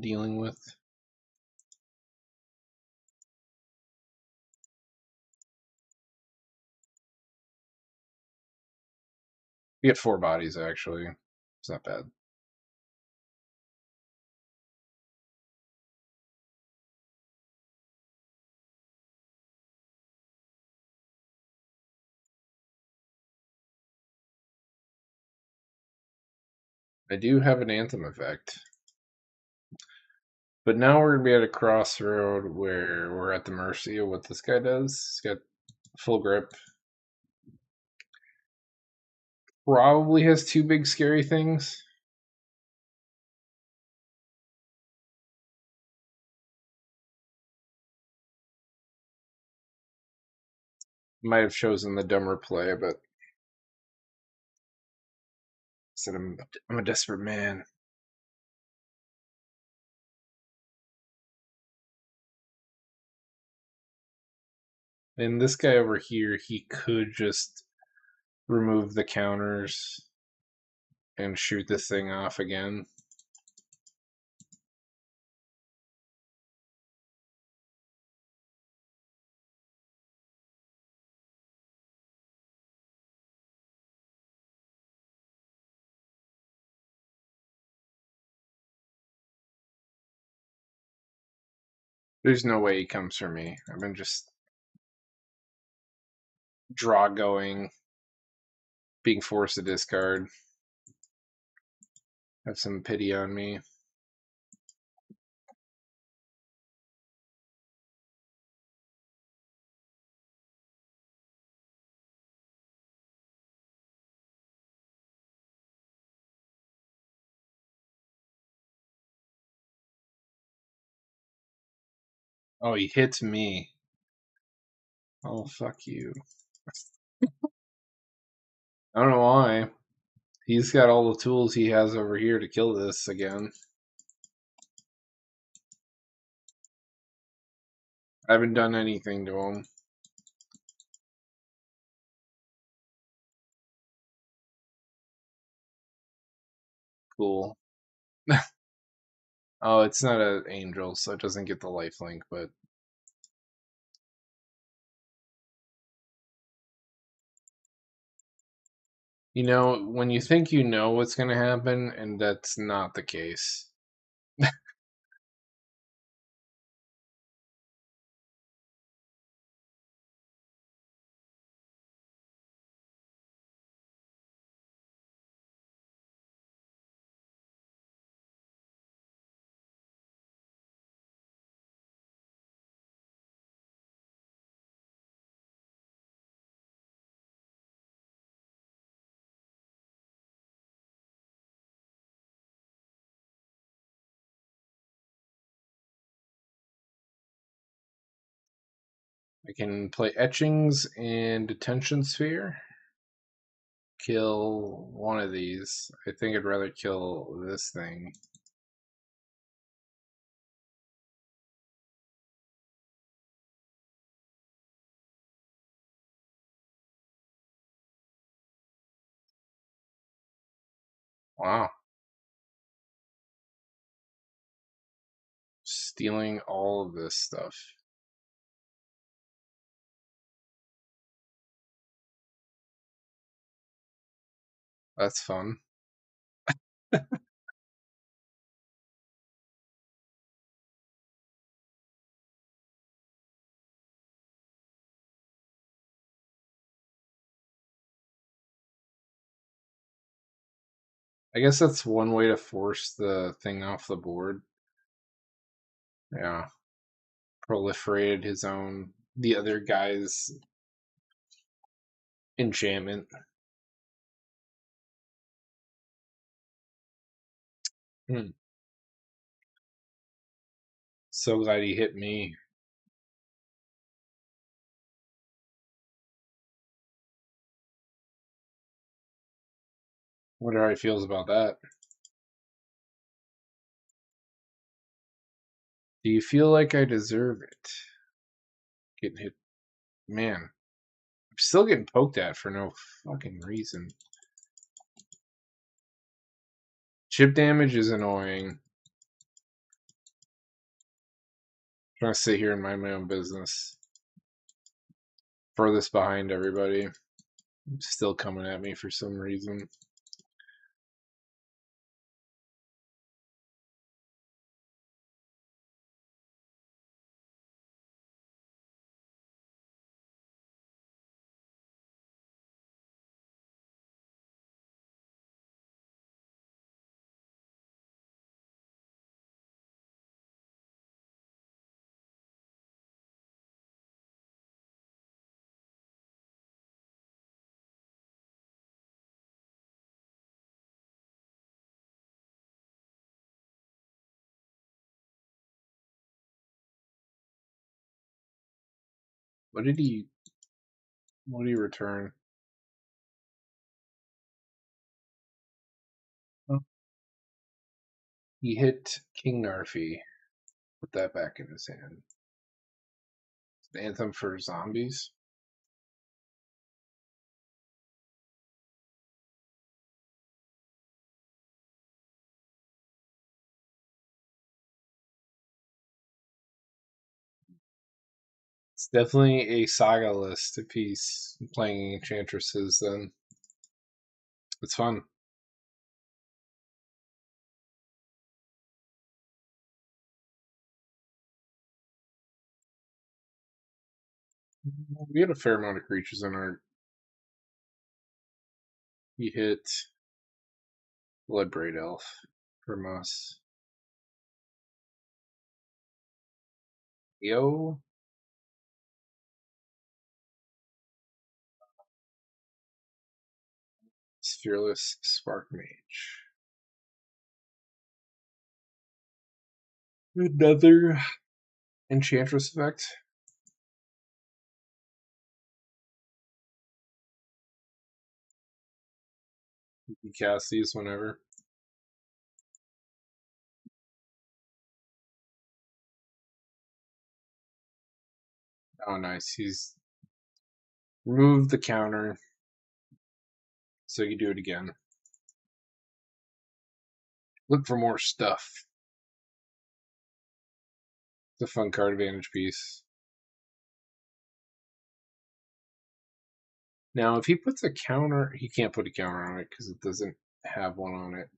dealing with. We get 4 bodies, actually. It's not bad. I do have an Anthem effect. But now we're going to be at a crossroad where we're at the mercy of what this guy does. He's got full grip. Probably has 2 big scary things. Might have chosen the dumber play, but said I'm a desperate man. And this guy over here, he could just remove the counters and shoot this thing off again. There's no way he comes for me. I've been just draw going, being forced to discard. Have some pity on me. Oh, he hits me. Oh, fuck you. I don't know why. He's got all the tools he has over here to kill this again. I haven't done anything to him. Cool. Oh, it's not an angel, so it doesn't get the lifelink, but you know, when you think you know what's going to happen, and that's not the case. I can play etchings and detention sphere. Kill one of these. I think I'd rather kill this thing. Wow. Stealing all of this stuff. That's fun. I guess that's one way to force the thing off the board. Yeah. Proliferated the other guy's enchantment. Hmm. So glad he hit me. Wonder how he feels about that. Do you feel like I deserve it? Getting hit. Man, I'm still getting poked at for no fucking reason. Chip damage is annoying. I'm trying to sit here and mind my own business. Furthest behind everybody. Still coming at me for some reason. What did he return? Oh. He hit King Narfi. Put that back in his hand. Anthem for zombies. It's definitely a saga list piece. Playing enchantresses, then it's fun. We had a fair amount of creatures in our. We hit Bloodbraid Elf from us. Yo. Fearless Spark Mage. Another Enchantress effect. You can cast these whenever. Oh, nice. He's removed the counter, so you do it again. Look for more stuff. It's a fun card advantage piece. Now, if he puts a counter, he can't put a counter on it because it doesn't have one on it.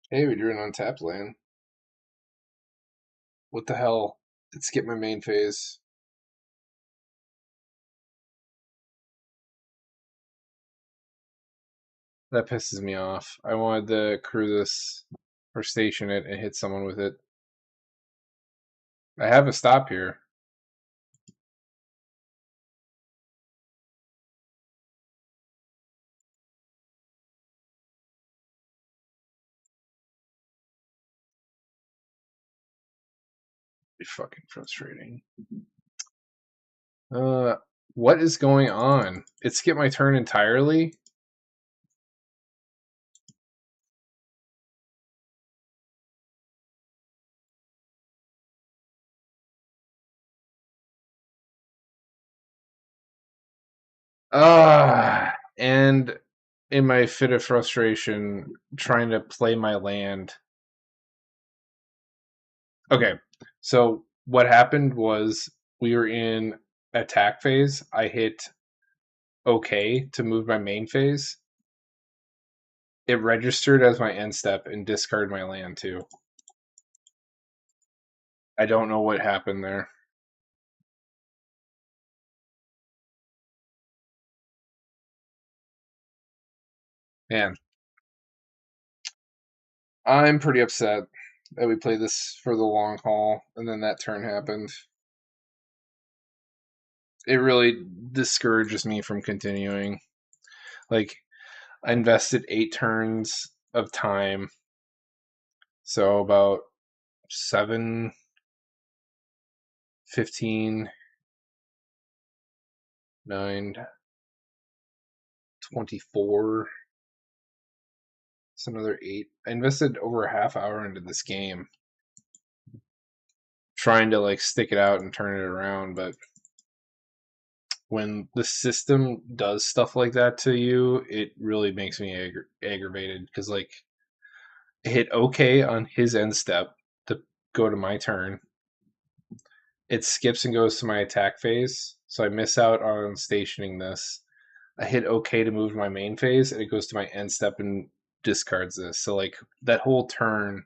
Hey, we drew an untapped land. What the hell? Let's skip my main phase. That pisses me off. I wanted to crew this or station it and hit someone with it. I have a stop here. Be fucking frustrating. What is going on? It skipped my turn entirely. And in my fit of frustration, trying to play my land. Okay, so what happened was we were in attack phase. I hit OK to move my main phase. It registered as my end step and discarded my land too. I don't know what happened there. Man, I'm pretty upset that we played this for the long haul and then that turn happened. It really discourages me from continuing. Like, I invested 8 turns of time, so about 7, 15, 9, 24. It's another 8. I invested over a half hour into this game. trying to like stick it out and turn it around, but when the system does stuff like that to you, it really makes me aggravated because like I hit OK on his end step to go to my turn. It skips and goes to my attack phase, so I miss out on stationing this. I hit OK to move to my main phase, and it goes to my end step and discards this. So like that whole turn,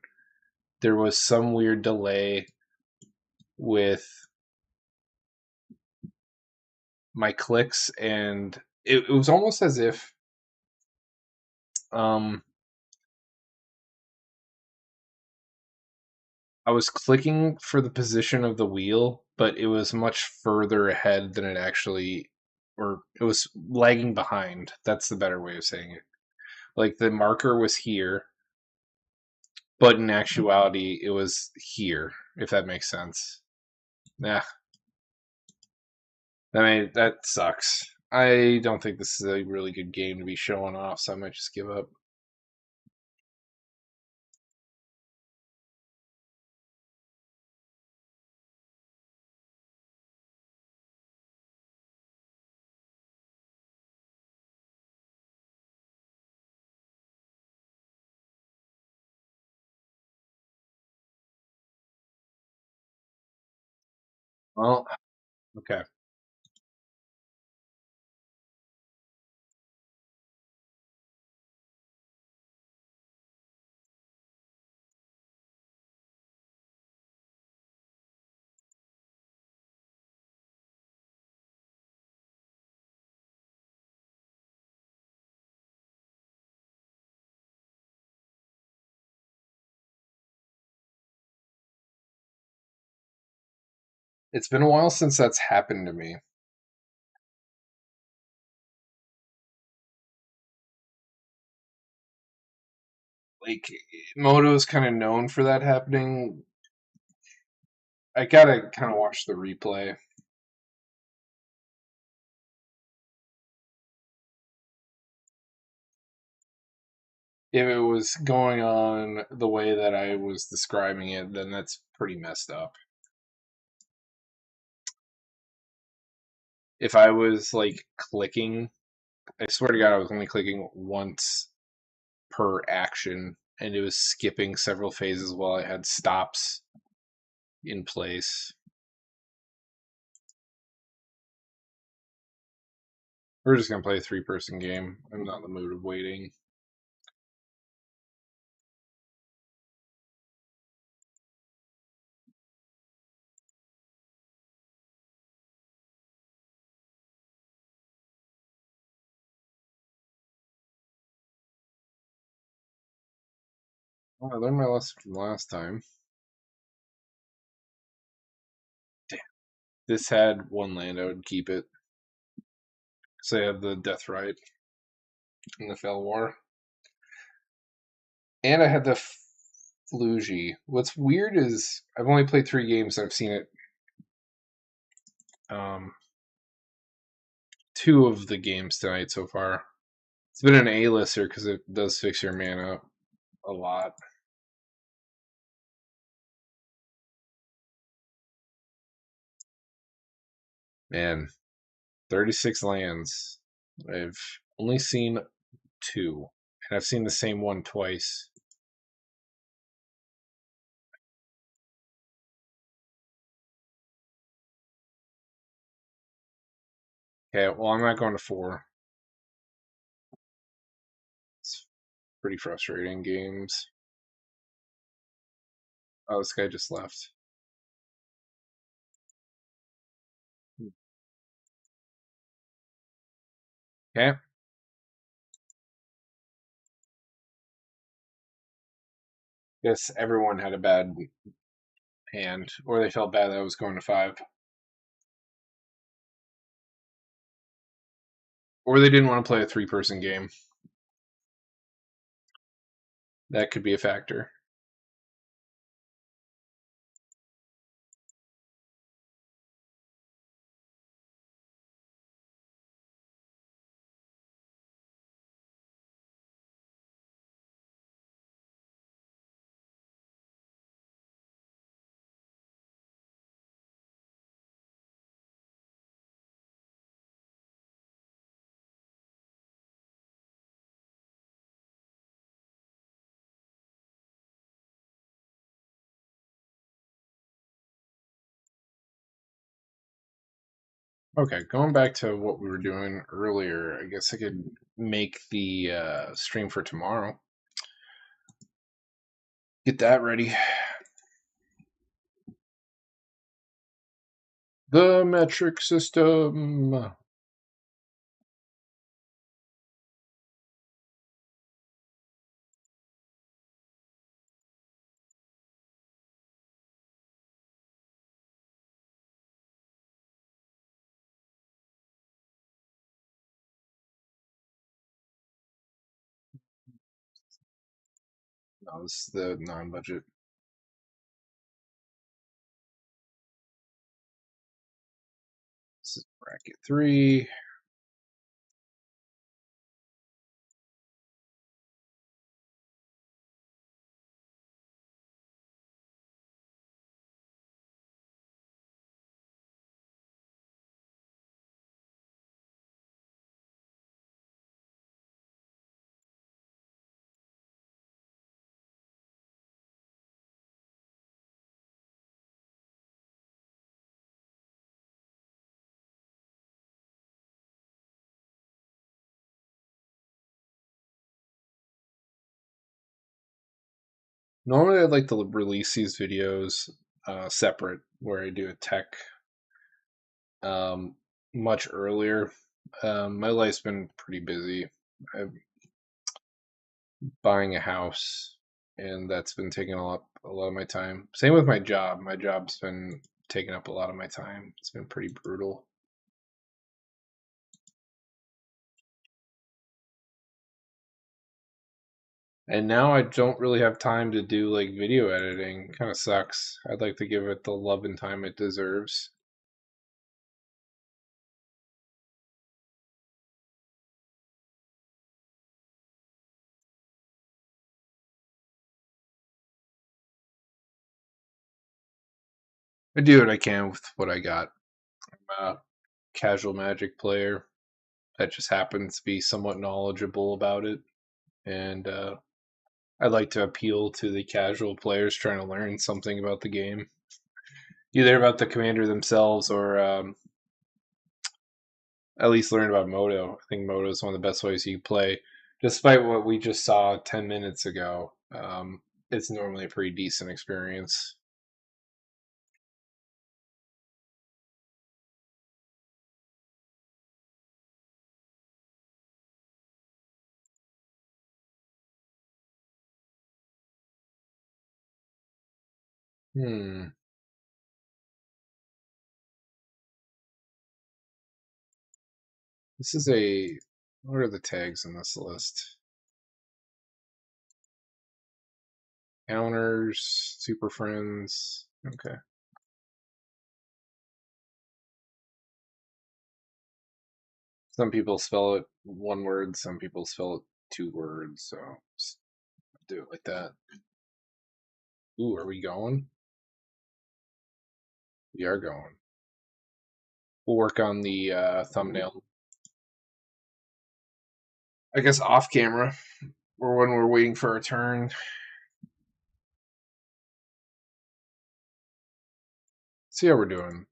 there was some weird delay with my clicks, and it was almost as if um, I was clicking for the position of the wheel, but it was much further ahead than it actually, or it was lagging behind. That's the better way of saying it. Like the marker was here, but in actuality, it was here, if that makes sense. Yeah, I mean, that sucks. I don't think this is a really good game to be showing off, so I might just give up. Well, okay. It's been a while since that's happened to me. Like, Moto's kind of known for that happening. I gotta kind of watch the replay. If it was going on the way that I was describing it, then that's pretty messed up. If I was like clicking, I swear to God, I was only clicking once per action, and it was skipping several phases while I had stops in place. We're just gonna play a 3-person game. I'm not in the mood of waiting. Oh, I learned my lesson from last time. Damn. This had one land, I would keep it. So I have the Death Right in the Fell War. And I had the Flugy. What's weird is I've only played 3 games and I've seen it. 2 of the games tonight so far. It's been an A-lister because it does fix your mana a lot. Man, 36 lands. I've only seen 2, and I've seen the same one twice. Okay, well, I'm not going to 4. It's pretty frustrating games. Oh, this guy just left. Okay. Guess everyone had a bad hand, or they felt bad that I was going to 5. Or they didn't want to play a 3-person game. That could be a factor. Okay, going back to what we were doing earlier, I guess I could make the stream for tomorrow. Get that ready. The metric system. No, this is the non-budget. This is bracket 3. Normally, I'd like to release these videos separate, where I do a tech um, much earlier. My life's been pretty busy. I'm buying a house, and that's been taking a lot of my time. Same with my job. My job's been taking up a lot of my time. It's been pretty brutal. And now I don't really have time to do like video editing. Kind of sucks. I'd like to give it the love and time it deserves. I do what I can with what I got. I'm a casual Magic player that just happens to be somewhat knowledgeable about it, and I like to appeal to the casual players trying to learn something about the game, either about the commander themselves or at least learn about Moto. I think Moto is one of the best ways you can play. Despite what we just saw 10 minutes ago, it's normally a pretty decent experience. Hmm. This is a. What are the tags in this list? Counters, Super Friends. Okay. Some people spell it one word, some people spell it two words, so just do it like that. Ooh, are we going? We are going. We'll work on the thumbnail. I guess off camera, or when we're waiting for our turn. See how we're doing.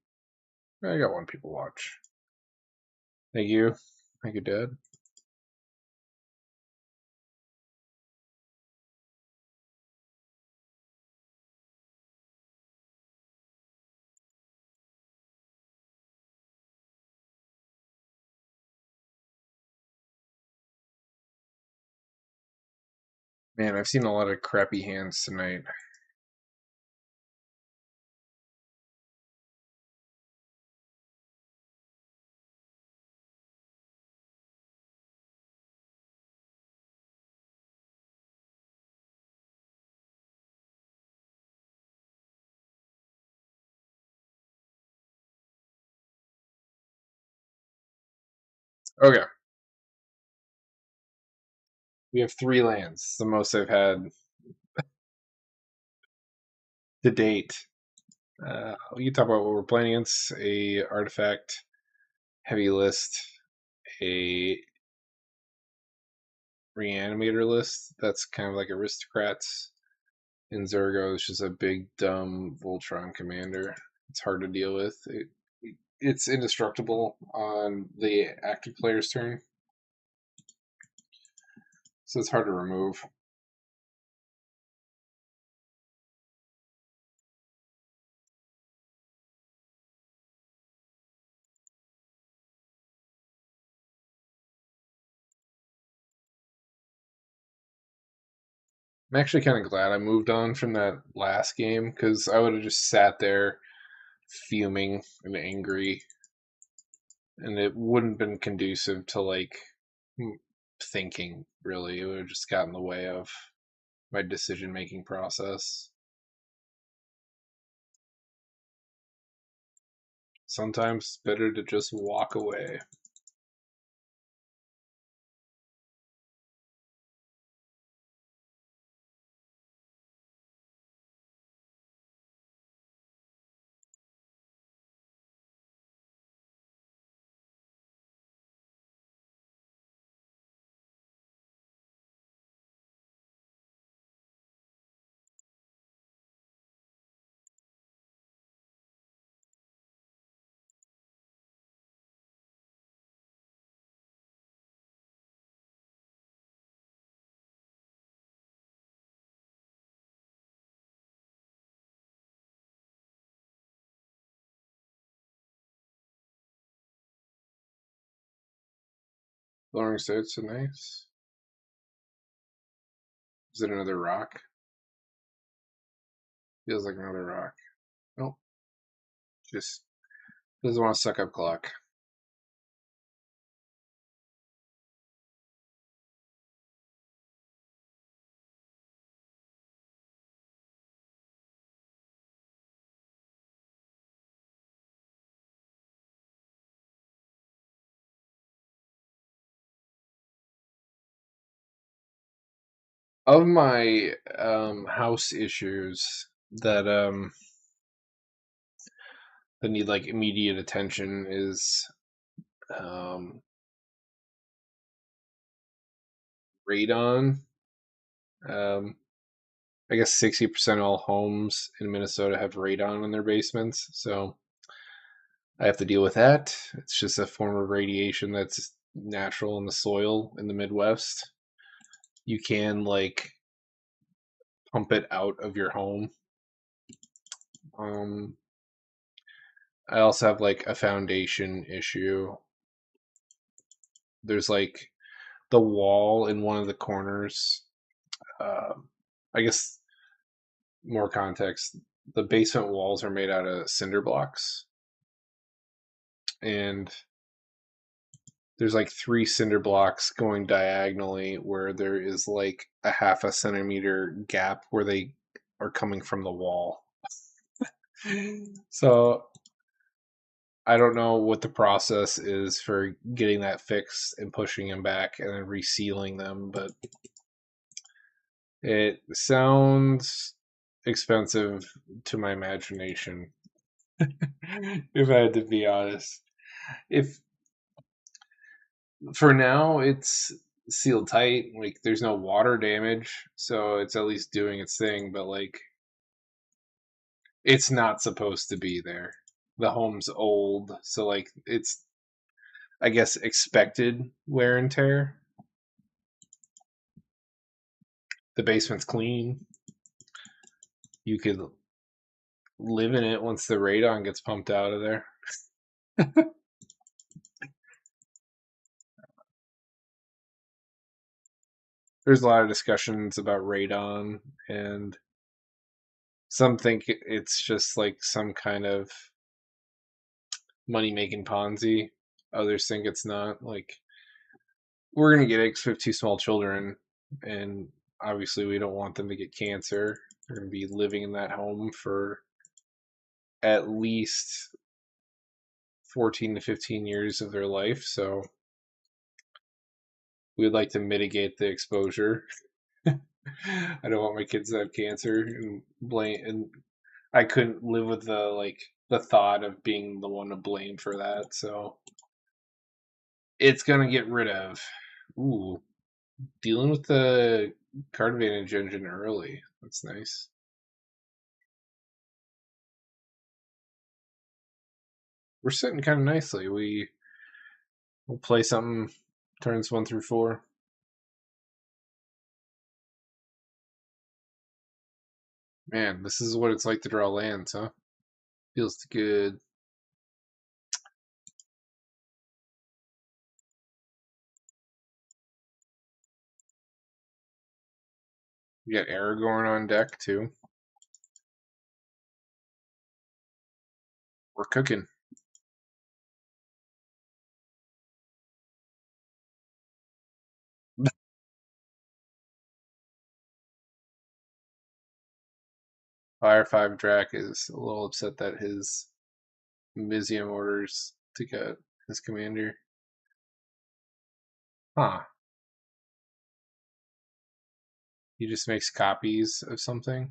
I got one people watch. Thank you. Thank you, Dad. Man, I've seen a lot of crappy hands tonight. Okay, we have 3 lands, the most I've had to date. We can talk about what we're playing against: a artifact heavy list, a reanimator list that's kind of like aristocrats, and Zergo is just a big dumb Voltron commander. It's hard to deal with. it's indestructible on the active player's turn, so it's hard to remove. I'm actually kind of glad I moved on from that last game because I would have just sat there fuming and angry, and it wouldn't have been conducive to like thinking. Really, it would have just got in the way of my decision making process. Sometimes it's better to just walk away. Lowering states are nice. Is it another rock? Feels like another rock. Nope. Just doesn't want to suck up clock. Of my house issues that that need like immediate attention is um, radon. Um, I guess 60% of all homes in Minnesota have radon in their basements, so I have to deal with that. It's just a form of radiation that's natural in the soil in the Midwest. You can like pump it out of your home. Um, I also have like a foundation issue. There's like the wall in one of the corners. Uh, I guess more context. The basement walls are made out of cinder blocks, and there's like three cinder blocks going diagonally where there is like a half a centimeter gap where they are coming from the wall. So I don't know what the process is for getting that fixed and pushing them back and then resealing them, but it sounds expensive to my imagination, if I had to be honest. If for now it's sealed tight, like there's no water damage, so it's at least doing its thing, but like it's not supposed to be there. The home's old, so like it's I guess expected wear and tear. The basement's clean. You could live in it once the radon gets pumped out of there. There's a lot of discussions about radon, and some think it's just like some kind of money making Ponzi. Others think it's not. Like, we're going to get it because we have two small children, and obviously we don't want them to get cancer. They're going to be living in that home for at least 14 to 15 years of their life. So we'd like to mitigate the exposure. I don't want my kids to have cancer and blame, and I couldn't live with the thought of being the one to blame for that. So it's gonna get rid of. Ooh, dealing with the card advantage engine early. That's nice. we're sitting kind of nicely. We'll play something turns 1 through 4. Man, this is what it's like to draw lands, huh? Feels good. We got Aragorn on deck too. We're cooking. Fire 5 Drac is a little upset that his Mizium orders to get his commander. Huh. He just makes copies of something.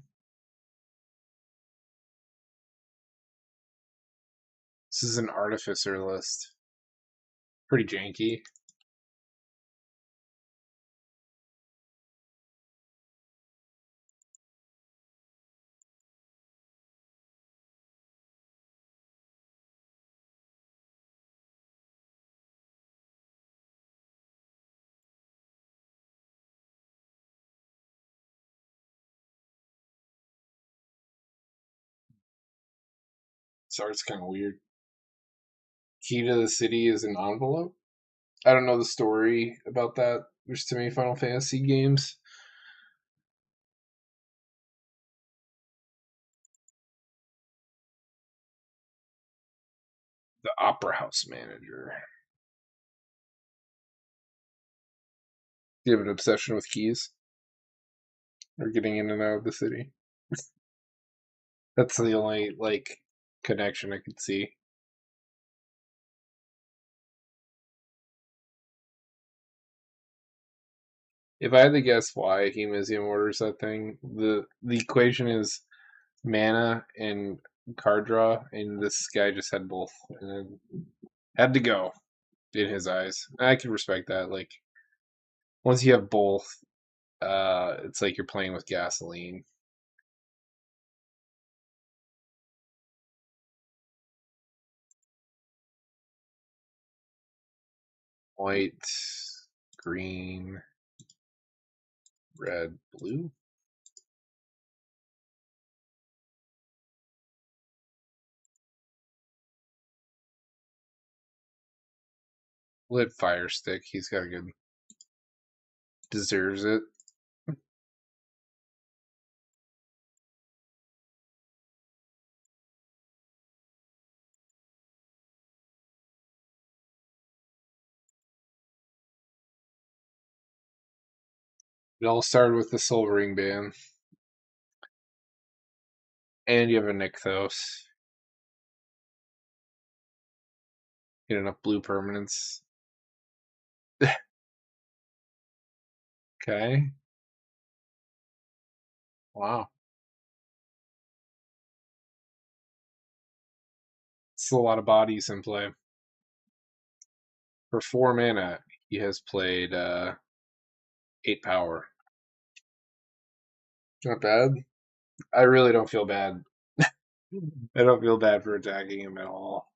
This is an artificer list. Pretty janky. This art's kind of weird. Key to the city is an envelope. I don't know the story about that. There's too many Final Fantasy games. The Opera House manager. Do you have an obsession with keys? Or getting in and out of the city? That's the only, like, connection I could see. If I had to guess why he Museum orders that thing, the equation is mana and card draw, and this guy just had both, and had to go in his eyes. I can respect that. Like once you have both, it's like you're playing with gasoline. White, green, red, blue. Lit fire stick. He's got a good. Deserves it. It all started with the Soul Ring ban. And you have a Nykthos. Get enough blue permanents. Okay. Wow. It's a lot of bodies in play. For 4 mana, he has played 8 power. Not bad. I really don't feel bad. I don't feel bad for attacking him at all.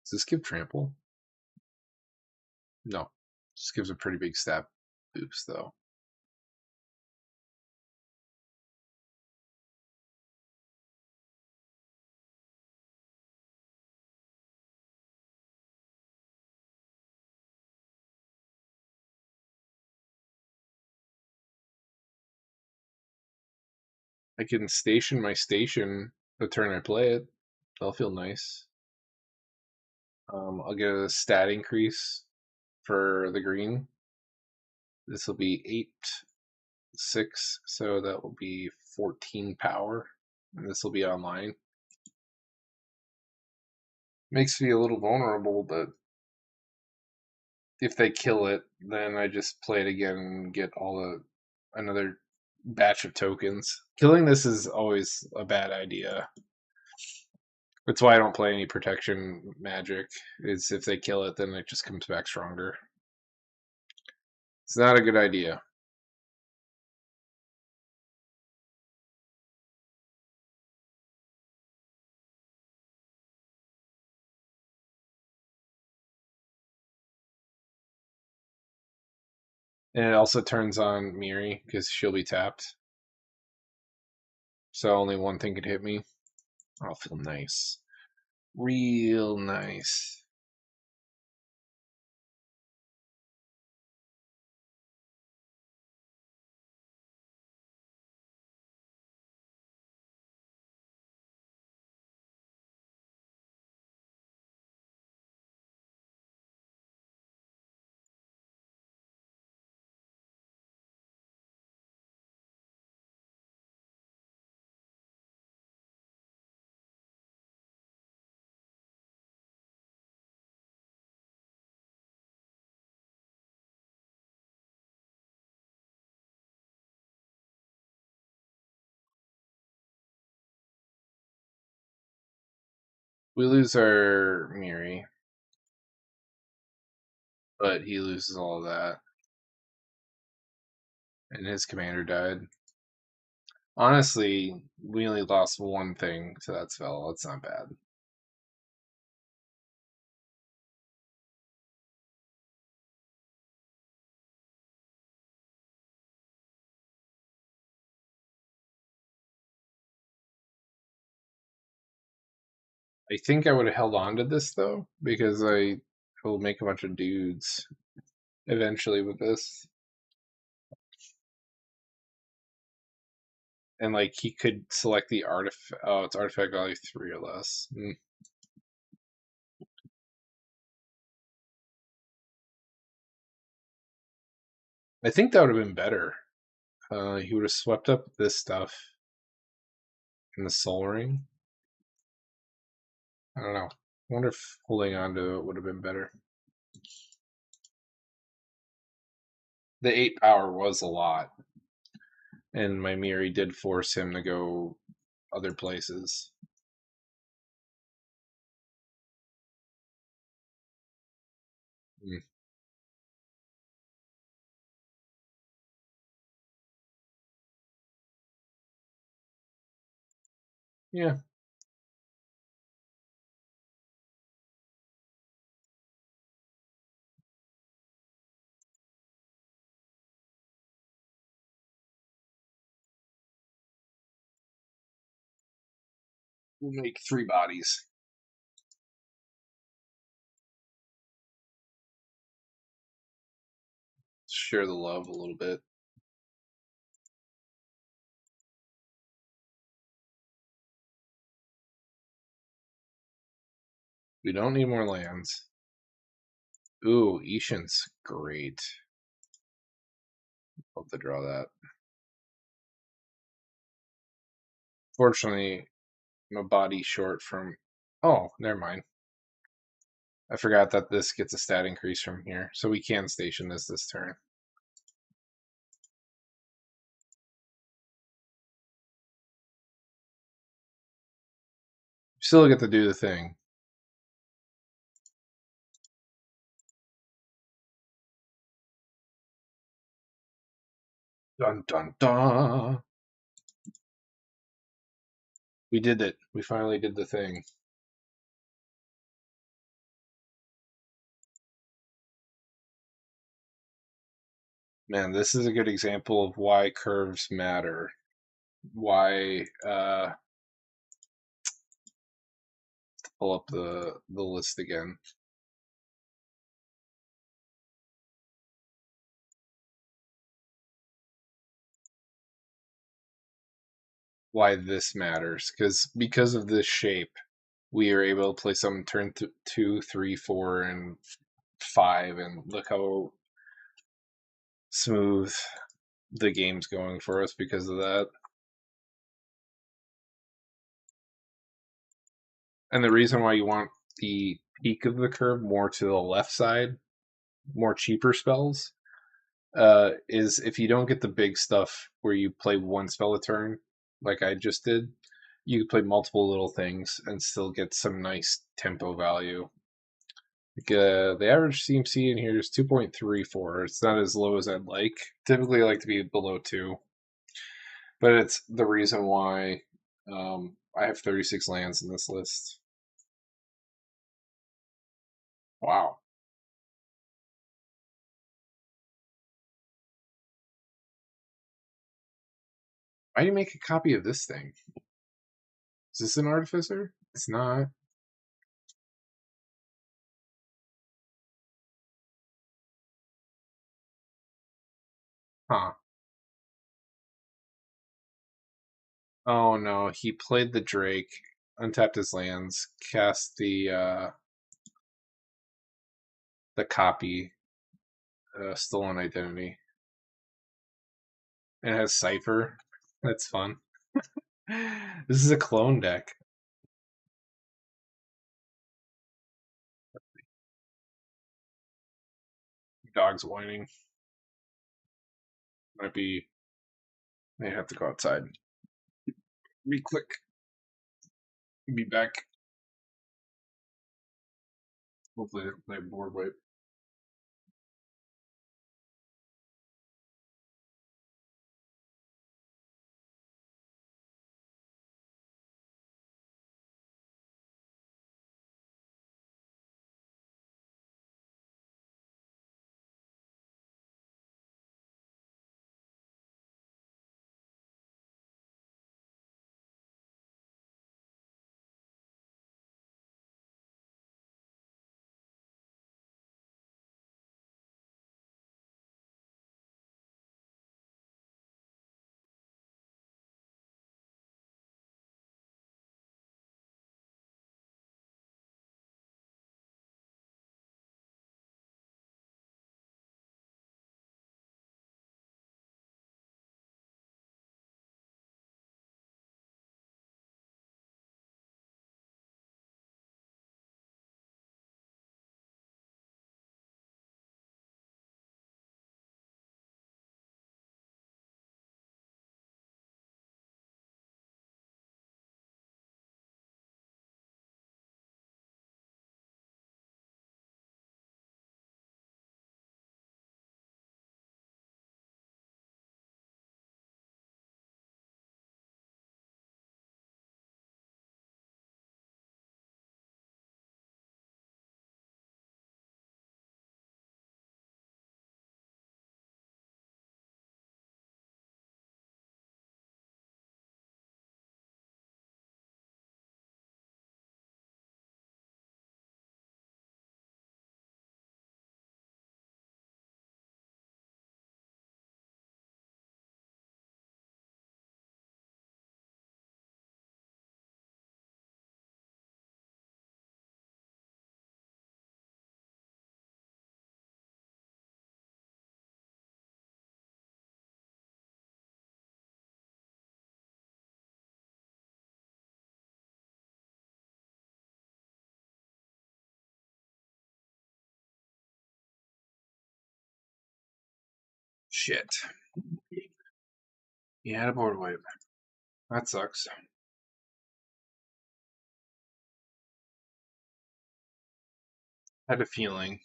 Does this give trample? No. Just gives a pretty big stat boost, though. I can station my station the turn I play it. That'll feel nice. I'll get a stat increase for the green. This will be 8, 6, so that will be 14 power. And this will be online. Makes me a little vulnerable, but if they kill it, then I just play it again and get another batch of tokens. Killing this is always a bad idea. That's why I don't play any protection magic. Is if they kill it, then it just comes back stronger. It's not a good idea. And it also turns on Miri because she'll be tapped. So only one thing could hit me. I'll feel nice. Real nice. We lose our Miri, but he loses all of that. And his commander died. Honestly, we only lost one thing to that spell. It's not bad. I think I would have held on to this though, because I will make a bunch of dudes eventually with this. And like he could select the artifact. Oh, it's artifact value 3 or less. I think that would have been better. He would have swept up this stuff in the Soul Ring. I don't know. I wonder if holding on to it would have been better. The 8 power was a lot, and my Miri did force him to go other places. Mm. Yeah. We'll make 3 bodies. Share the love a little bit. We don't need more lands. Ooh, Ishin's great. Hope to draw that. Fortunately, I'm a body short from. Oh, never mind. I forgot that this gets a stat increase from here, so we can station this turn. Still get to do the thing. Dun dun dun. We did it. We finally did the thing. Man, this is a good example of why curves matter. Why pull up the list again. Why this matters. Because of this shape, we are able to play some turn 2, 3, 4, and 5, and look how smooth the game's going for us because of that. And the reason why you want the peak of the curve more to the left side, more cheaper spells, is if you don't get the big stuff where you play one spell a turn, like I just did, you can play multiple little things and still get some nice tempo value. Like, the average CMC in here is 2.34. It's not as low as I'd like. Typically, I like to be below 2. But it's the reason why I have 36 lands in this list. Wow. Why do you make a copy of this thing? Is this an artificer? It's not. Huh. Oh no, he played the Drake, untapped his lands, cast the copy, stolen identity. And it has Cypher. That's fun. This is a clone deck. Dog's whining. May have to go outside. Be quick. Be back. Hopefully they don't play board wipe. Shit. He had a board wipe. That sucks. Had a feeling.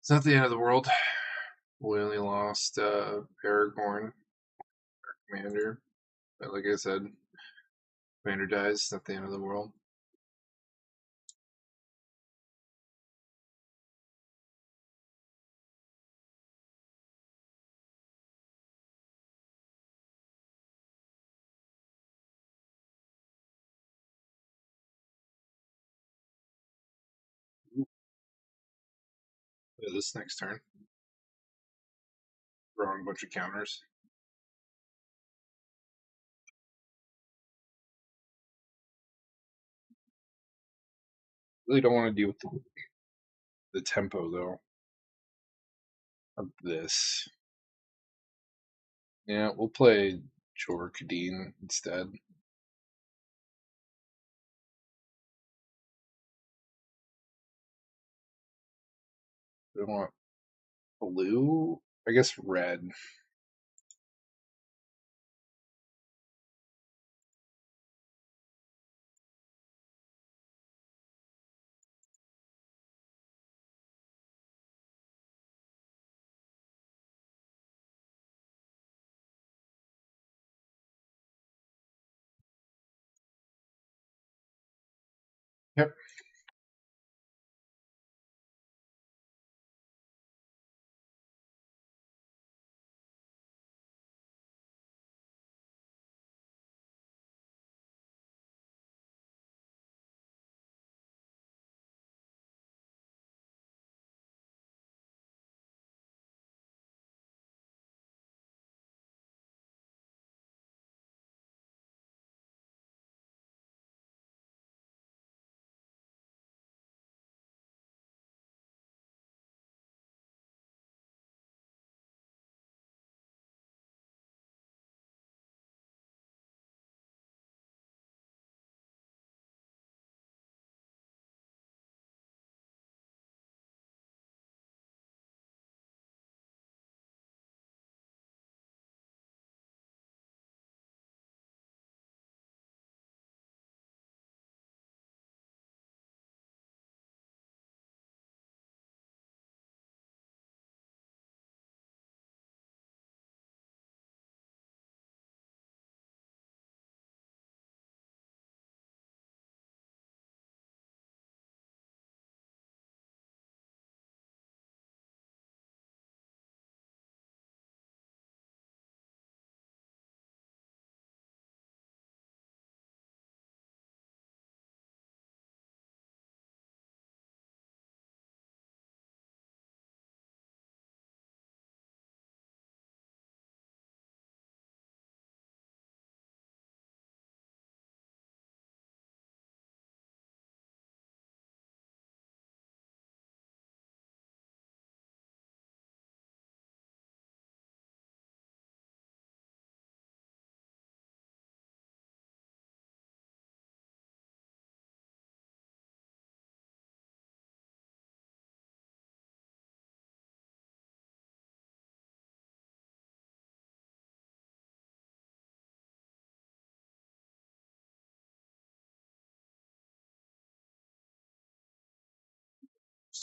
It's not the end of the world. We only lost Aragorn, our commander. But like I said, commander dies. It's not the end of the world. This next turn, throwing a bunch of counters. Really don't want to deal with the tempo though of this. Yeah, we'll play Jor Kadeen instead. We want blue. I guess red.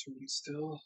turn still.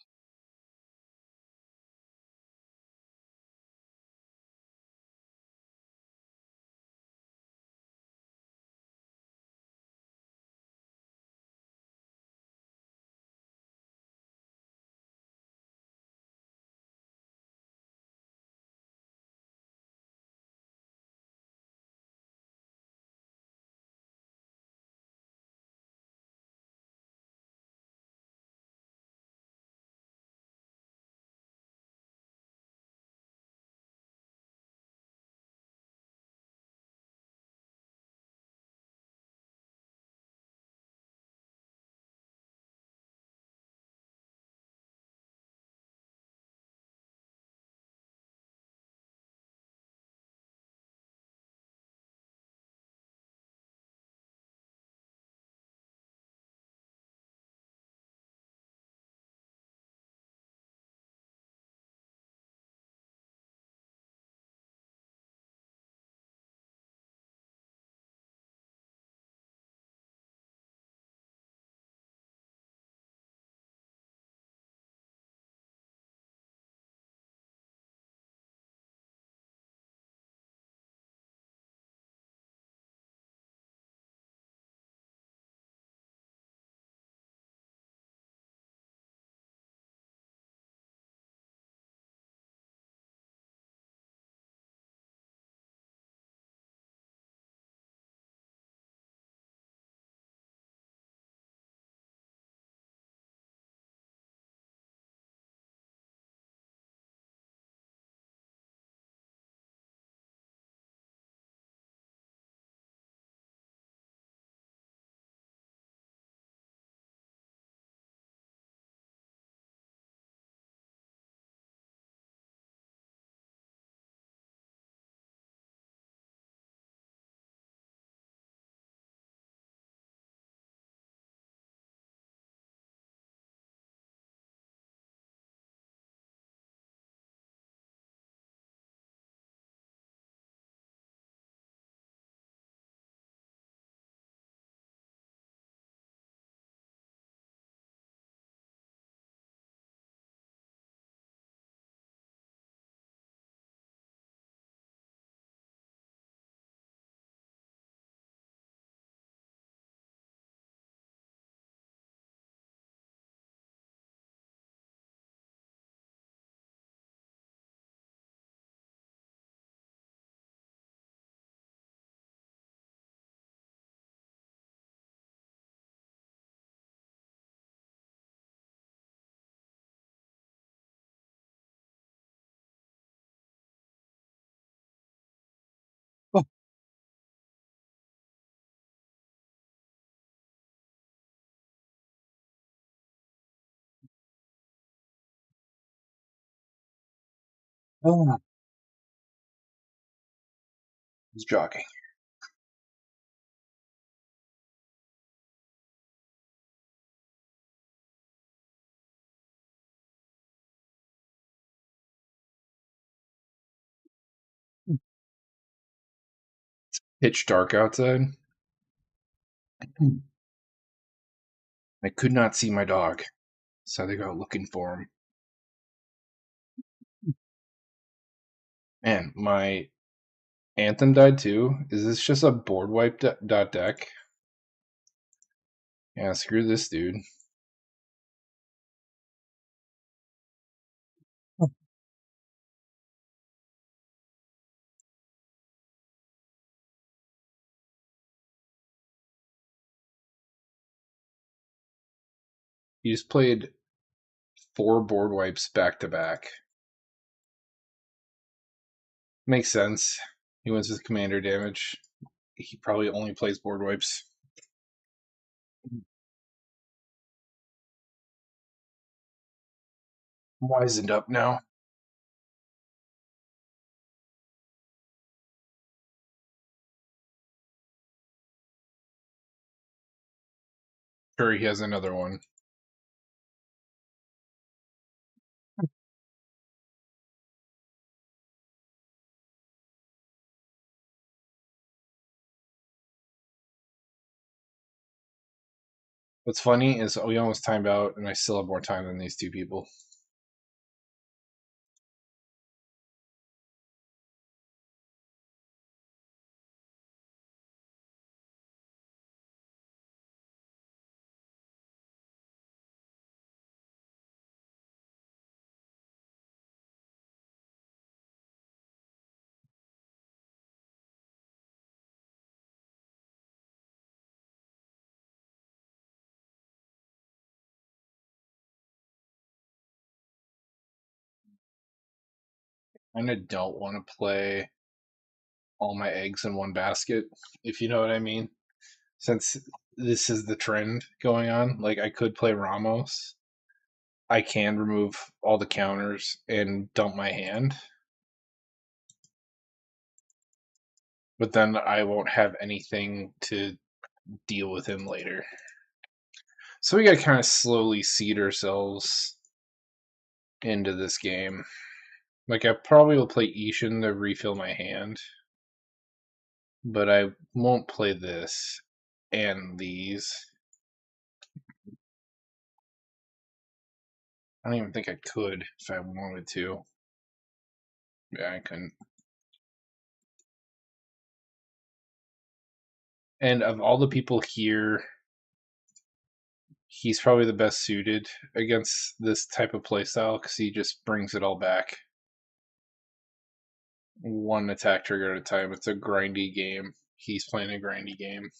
Oh, oh, he's jogging. Pitch dark outside. I could not see my dog, so they go looking for him. Man, my Anthem died too. Is this just a board wipe dot deck? Yeah, screw this dude. He just played 4 board wipes back to back. Makes sense. He wins with commander damage. He probably only plays board wipes. I'm wizened up now. Sure, he has another one. What's funny is we almost timed out, and I still have more time than these two people. I kind of don't want to play all my eggs in one basket, if you know what I mean. Since this is the trend going on, like I could play Ramos. I can remove all the counters and dump my hand, but then I won't have anything to deal with him later. So we got to kind of slowly seed ourselves into this game. Like I probably will play Ishin to refill my hand, but I won't play this and these. I don't even think I could if I wanted to. Yeah, I couldn't. And of all the people here, he's probably the best suited against this type of playstyle because he just brings it all back. One attack trigger at a time. It's a grindy game. He's playing a grindy game.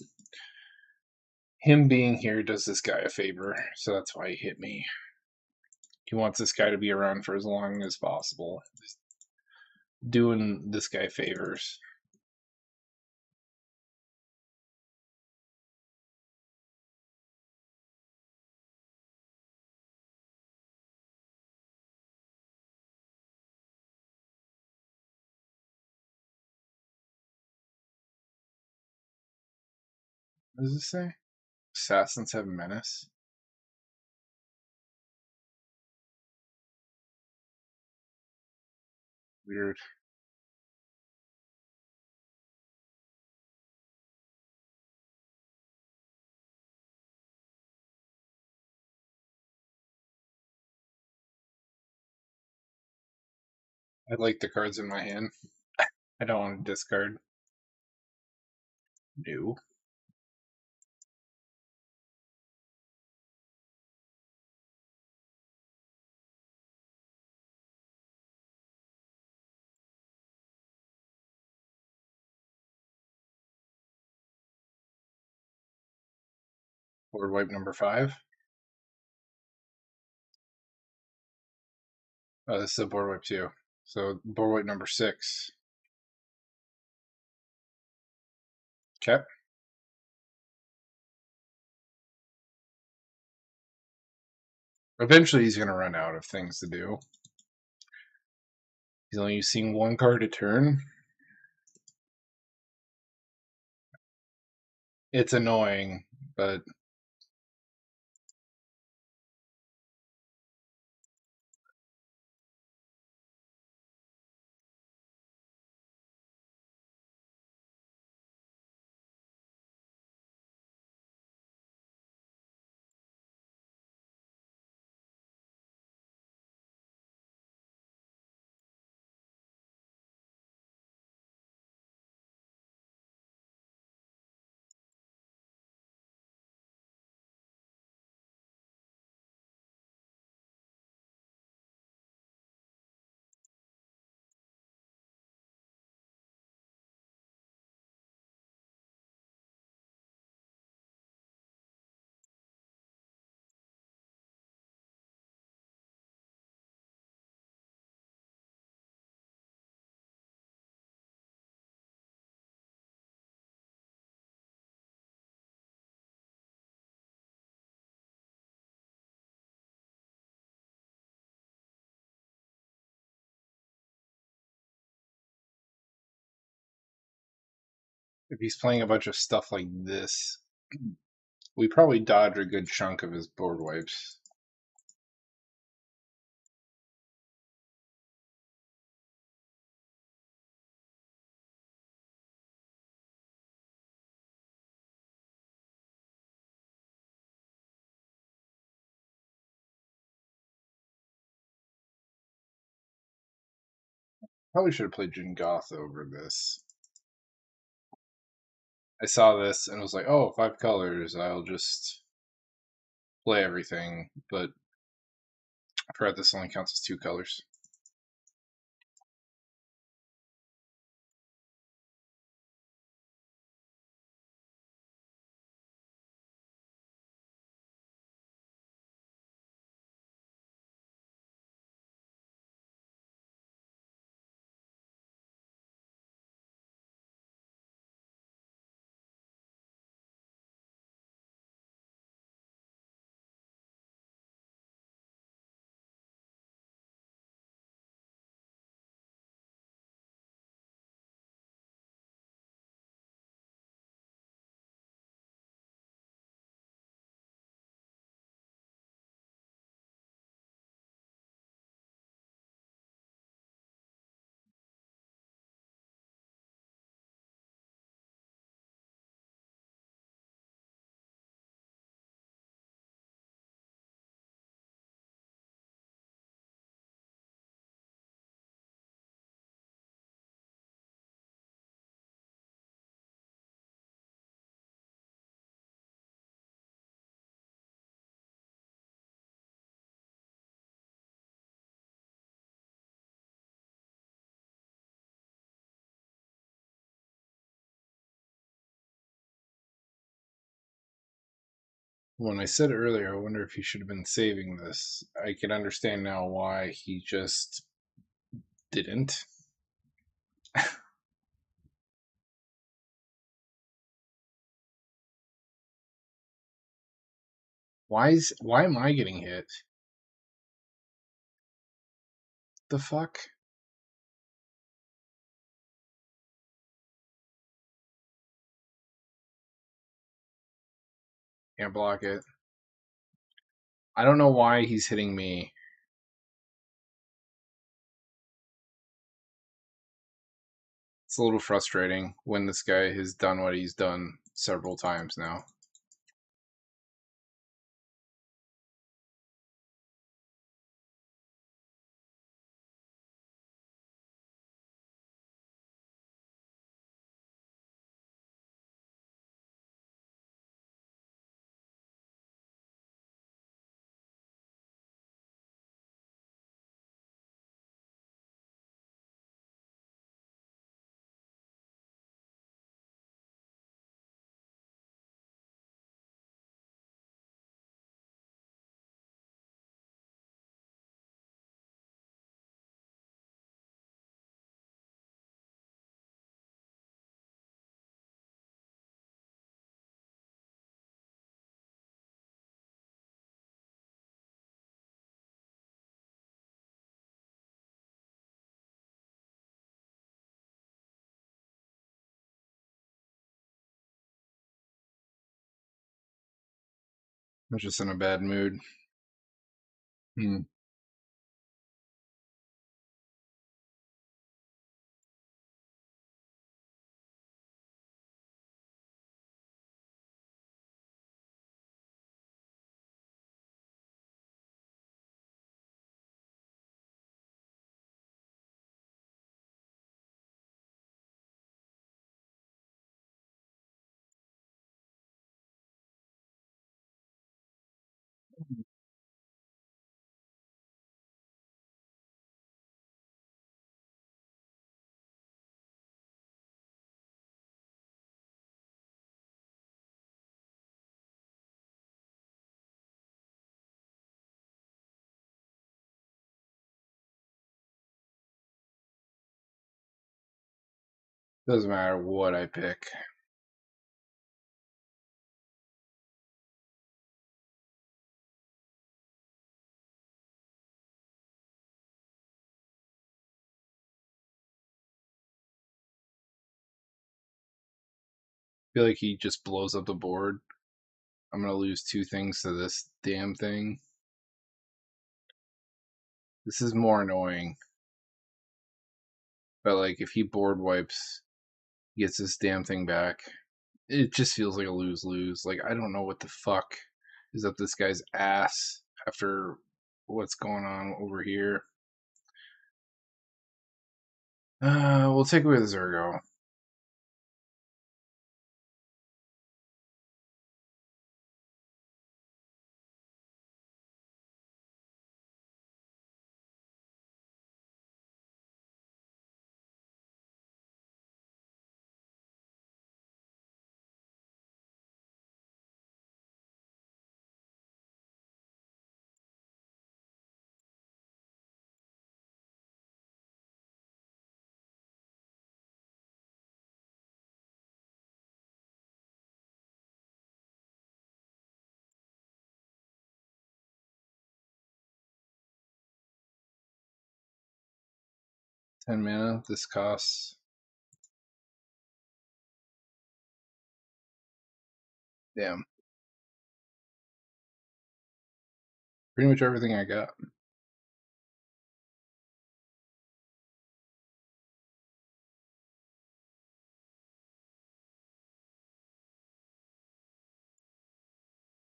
Him being here does this guy a favor, so that's why he hit me. He wants this guy to be around for as long as possible. He's doing this guy favors. What does it say? Assassins have menace? Weird. I like the cards in my hand. I don't want to discard. No. Board wipe number 5. Oh, this is a board wipe too. So board wipe number 6. Okay. Eventually he's going to run out of things to do. He's only using one card a turn. It's annoying, but if he's playing a bunch of stuff like this, we probably dodge a good chunk of his board wipes. Probably should have played Jin Goth over this. I saw this and was like, oh, 5 colors. I'll just play everything. But I forgot this only counts as 2 colors. When I said earlier, I wonder if he should have been saving this. I can understand now why he just didn't. Why am I getting hit? The fuck? Can't block it. I don't know why he's hitting me. It's a little frustrating when this guy has done what he's done several times now. I'm just in a bad mood. Hmm. Doesn't matter what I pick. I feel like he just blows up the board. I'm gonna lose 2 things to this damn thing. This is more annoying. But like if he board wipes, gets this damn thing back, it just feels like a lose-lose. Like I don't know what the fuck is up this guy's ass after what's going on over here. We'll take away the Zergo. Ten mana. This costs. Damn. Pretty much everything I got.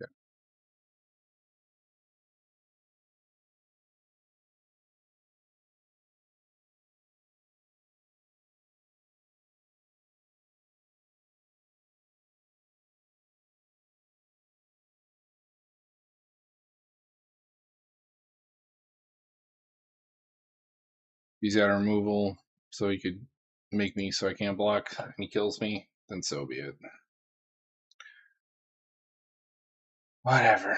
Yeah. He's got a removal, so he could make me so I can't block, and he kills me. Then so be it. Whatever.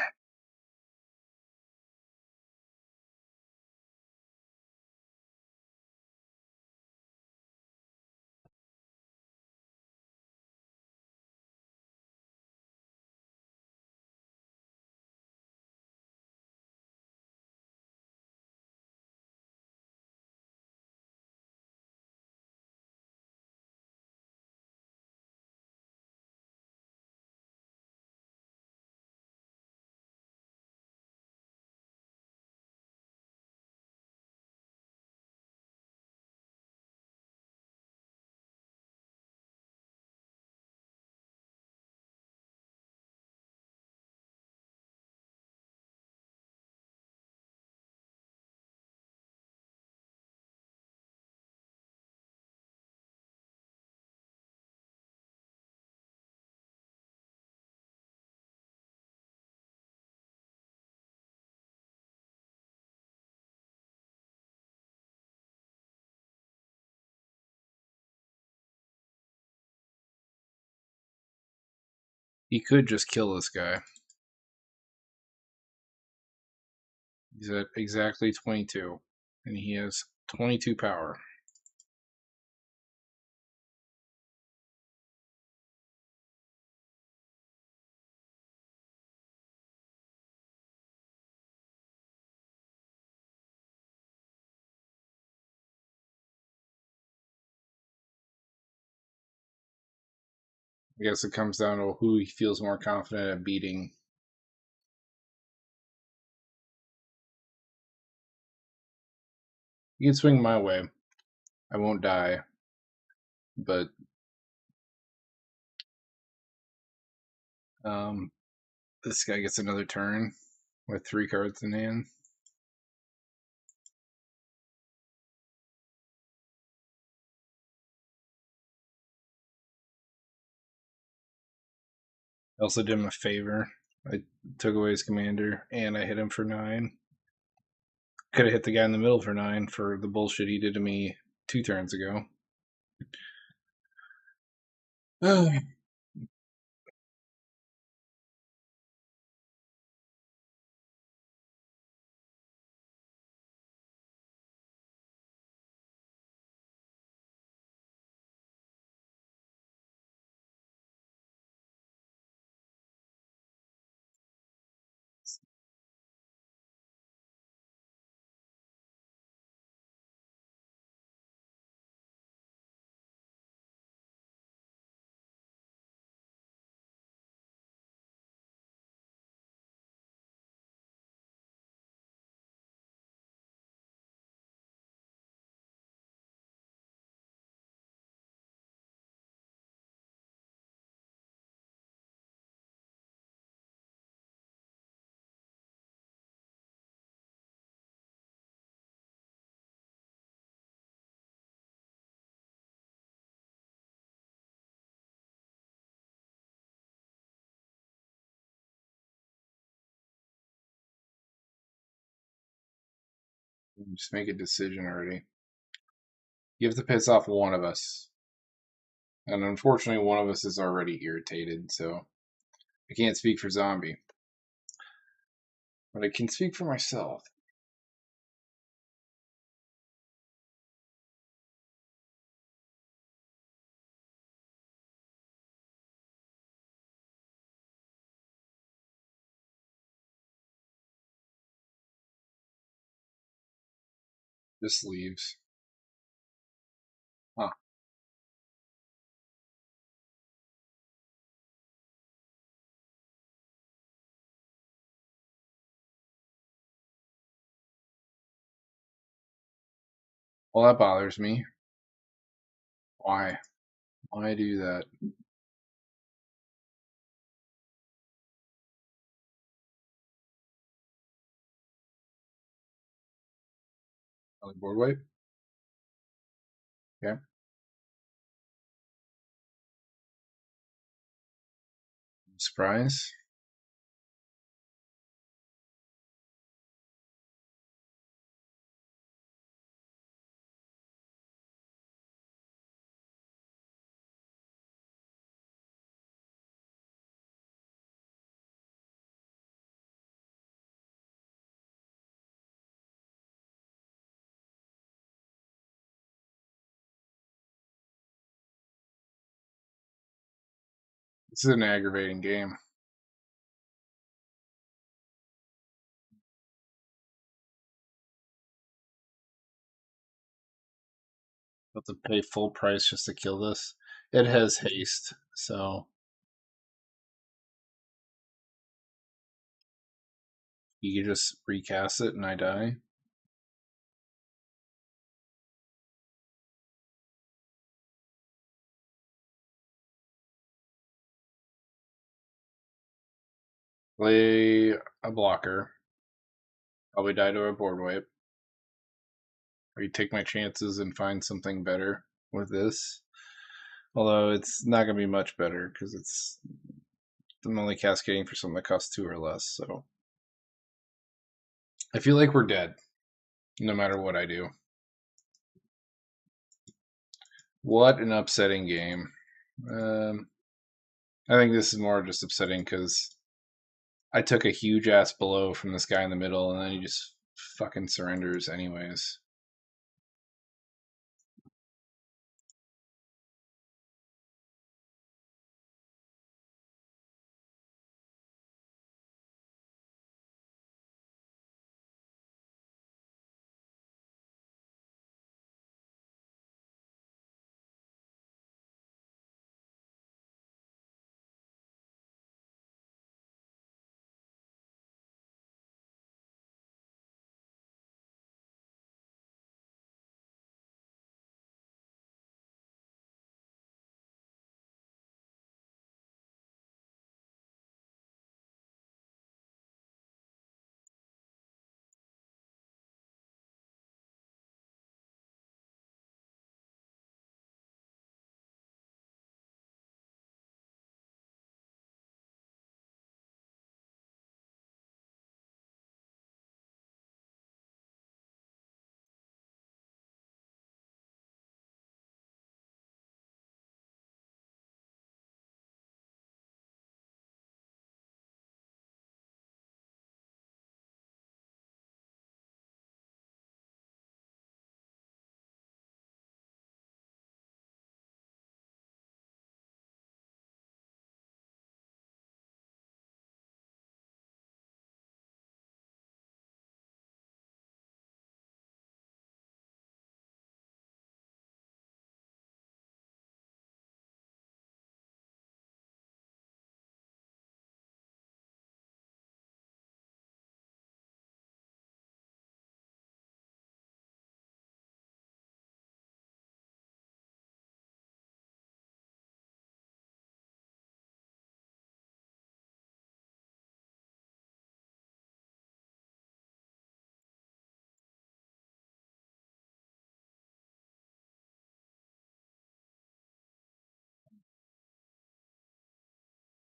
He could just kill this guy. He's at exactly 22, and he has 22 power. I guess it comes down to who he feels more confident at beating. You can swing my way. I won't die, but um, this guy gets another turn with 3 cards in hand. I also did him a favor. I took away his commander, and I hit him for 9. Could have hit the guy in the middle for 9 for the bullshit he did to me 2 turns ago. Just make a decision already. You have to piss off one of us. And unfortunately, one of us is already irritated, so I can't speak for Zombie. But I can speak for myself. Just leaves. Huh. Well, that bothers me. Why? Why do that? On the board wipe? Okay. Surprise. This is an aggravating game. Have to pay full price just to kill this. It has haste, so you can just recast it and I die. Play a blocker. Probably die to a board wipe. Or you take my chances and find something better with this. Although it's not going to be much better because I'm only cascading for something that costs 2 or less. So I feel like we're dead no matter what I do. What an upsetting game. I think this is more just upsetting because I took a huge ass blow from this guy in the middle and then he just fucking surrenders anyways.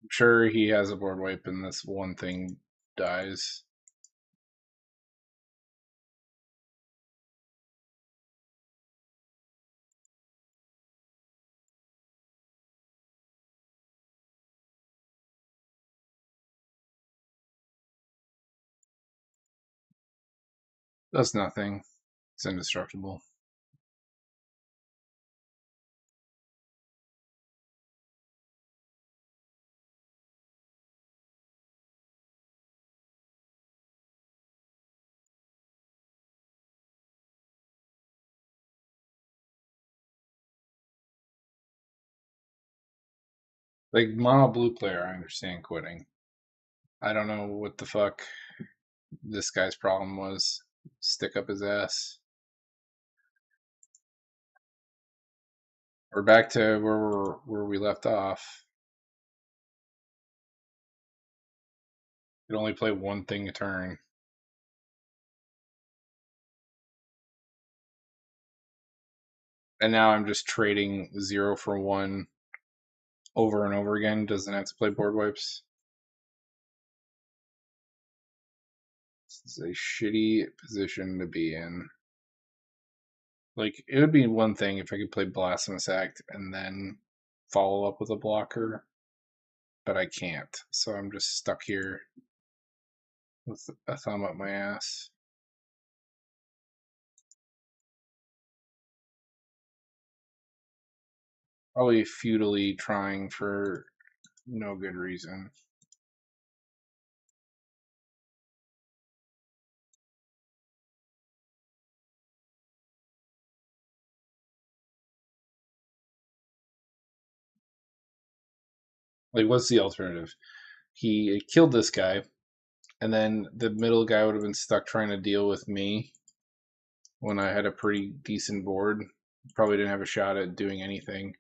I'm sure he has a board wipe and this one thing dies. Does nothing. It's indestructible. Like, mono blue player, I understand quitting. I don't know what the fuck this guy's problem was. Stick up his ass. We're back to where we left off. You can only play one thing a turn. And now I'm just trading 0 for 1 over and over again. Doesn't have to play board wipes. This is a shitty position to be in. Like, it would be one thing if I could play Blasphemous Act and then follow up with a blocker, but I can't. So I'm just stuck here with a thumb up my ass. Probably futilely trying for no good reason. Like, what's the alternative? He killed this guy, and then the middle guy would have been stuck trying to deal with me when I had a pretty decent board. Probably didn't have a shot at doing anything.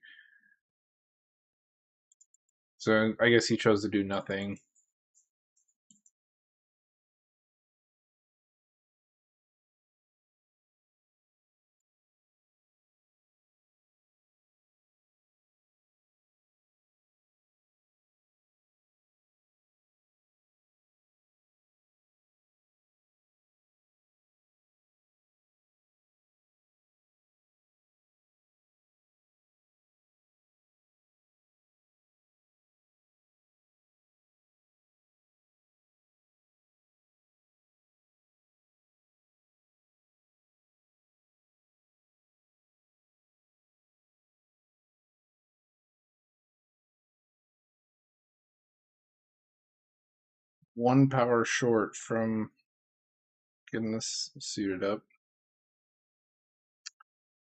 So I guess he chose to do nothing. One power short from getting this suited up.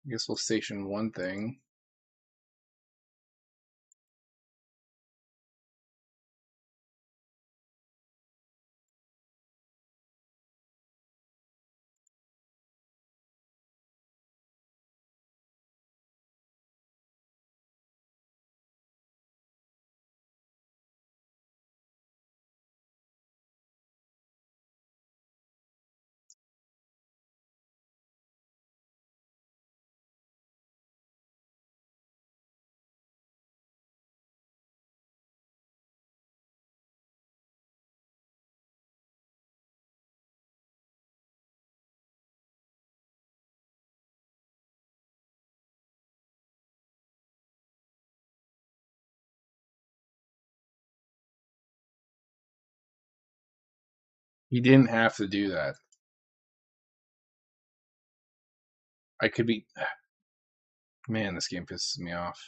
I guess we'll station one thing. He didn't have to do that. I could be. Man, this game pisses me off.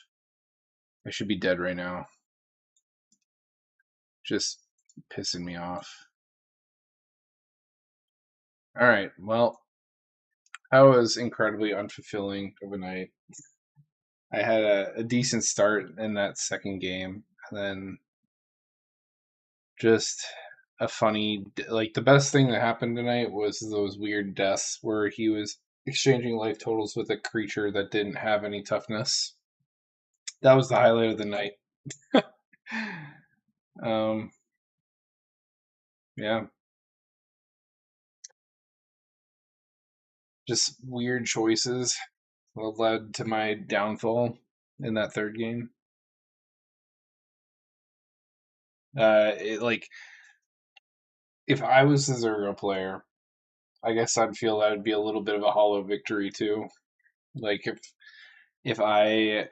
I should be dead right now. Just pissing me off. Alright, well, that was incredibly unfulfilling of a night. I had a decent start in that second game, and then just a funny. Like, the best thing that happened tonight was those weird deaths where he was exchanging life totals with a creature that didn't have any toughness. That was the highlight of the night. um, yeah. Just weird choices led to my downfall in that third game. Like, if I was the Zergo player, I guess I'd feel that would be a little bit of a hollow victory too. Like, if I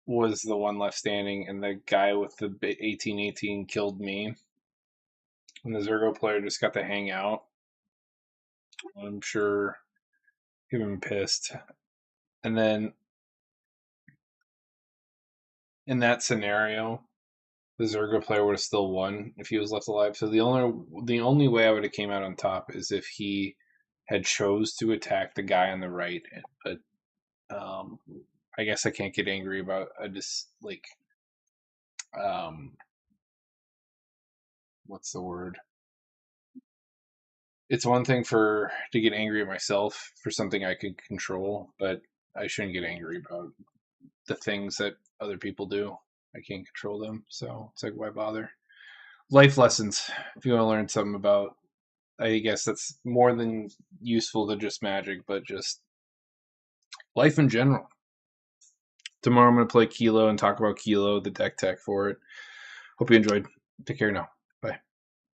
was the one left standing and the guy with the 1818 killed me, and the Zergo player just got to hang out, I'm sure he'd been pissed. And then in that scenario, the Zergo player would have still won if he was left alive. So the only way I would have came out on top is if he had chose to attack the guy on the right. But I guess I can't get angry about what's the word? It's one thing to get angry at myself for something I could control, but I shouldn't get angry about the things that other people do. I can't control them, so it's like, why bother? Life lessons. If you want to learn something about, I guess that's more than useful to just Magic, but just life in general. Tomorrow I'm going to play Kilo and talk about Kilo, the deck tech for it. Hope you enjoyed. Take care now.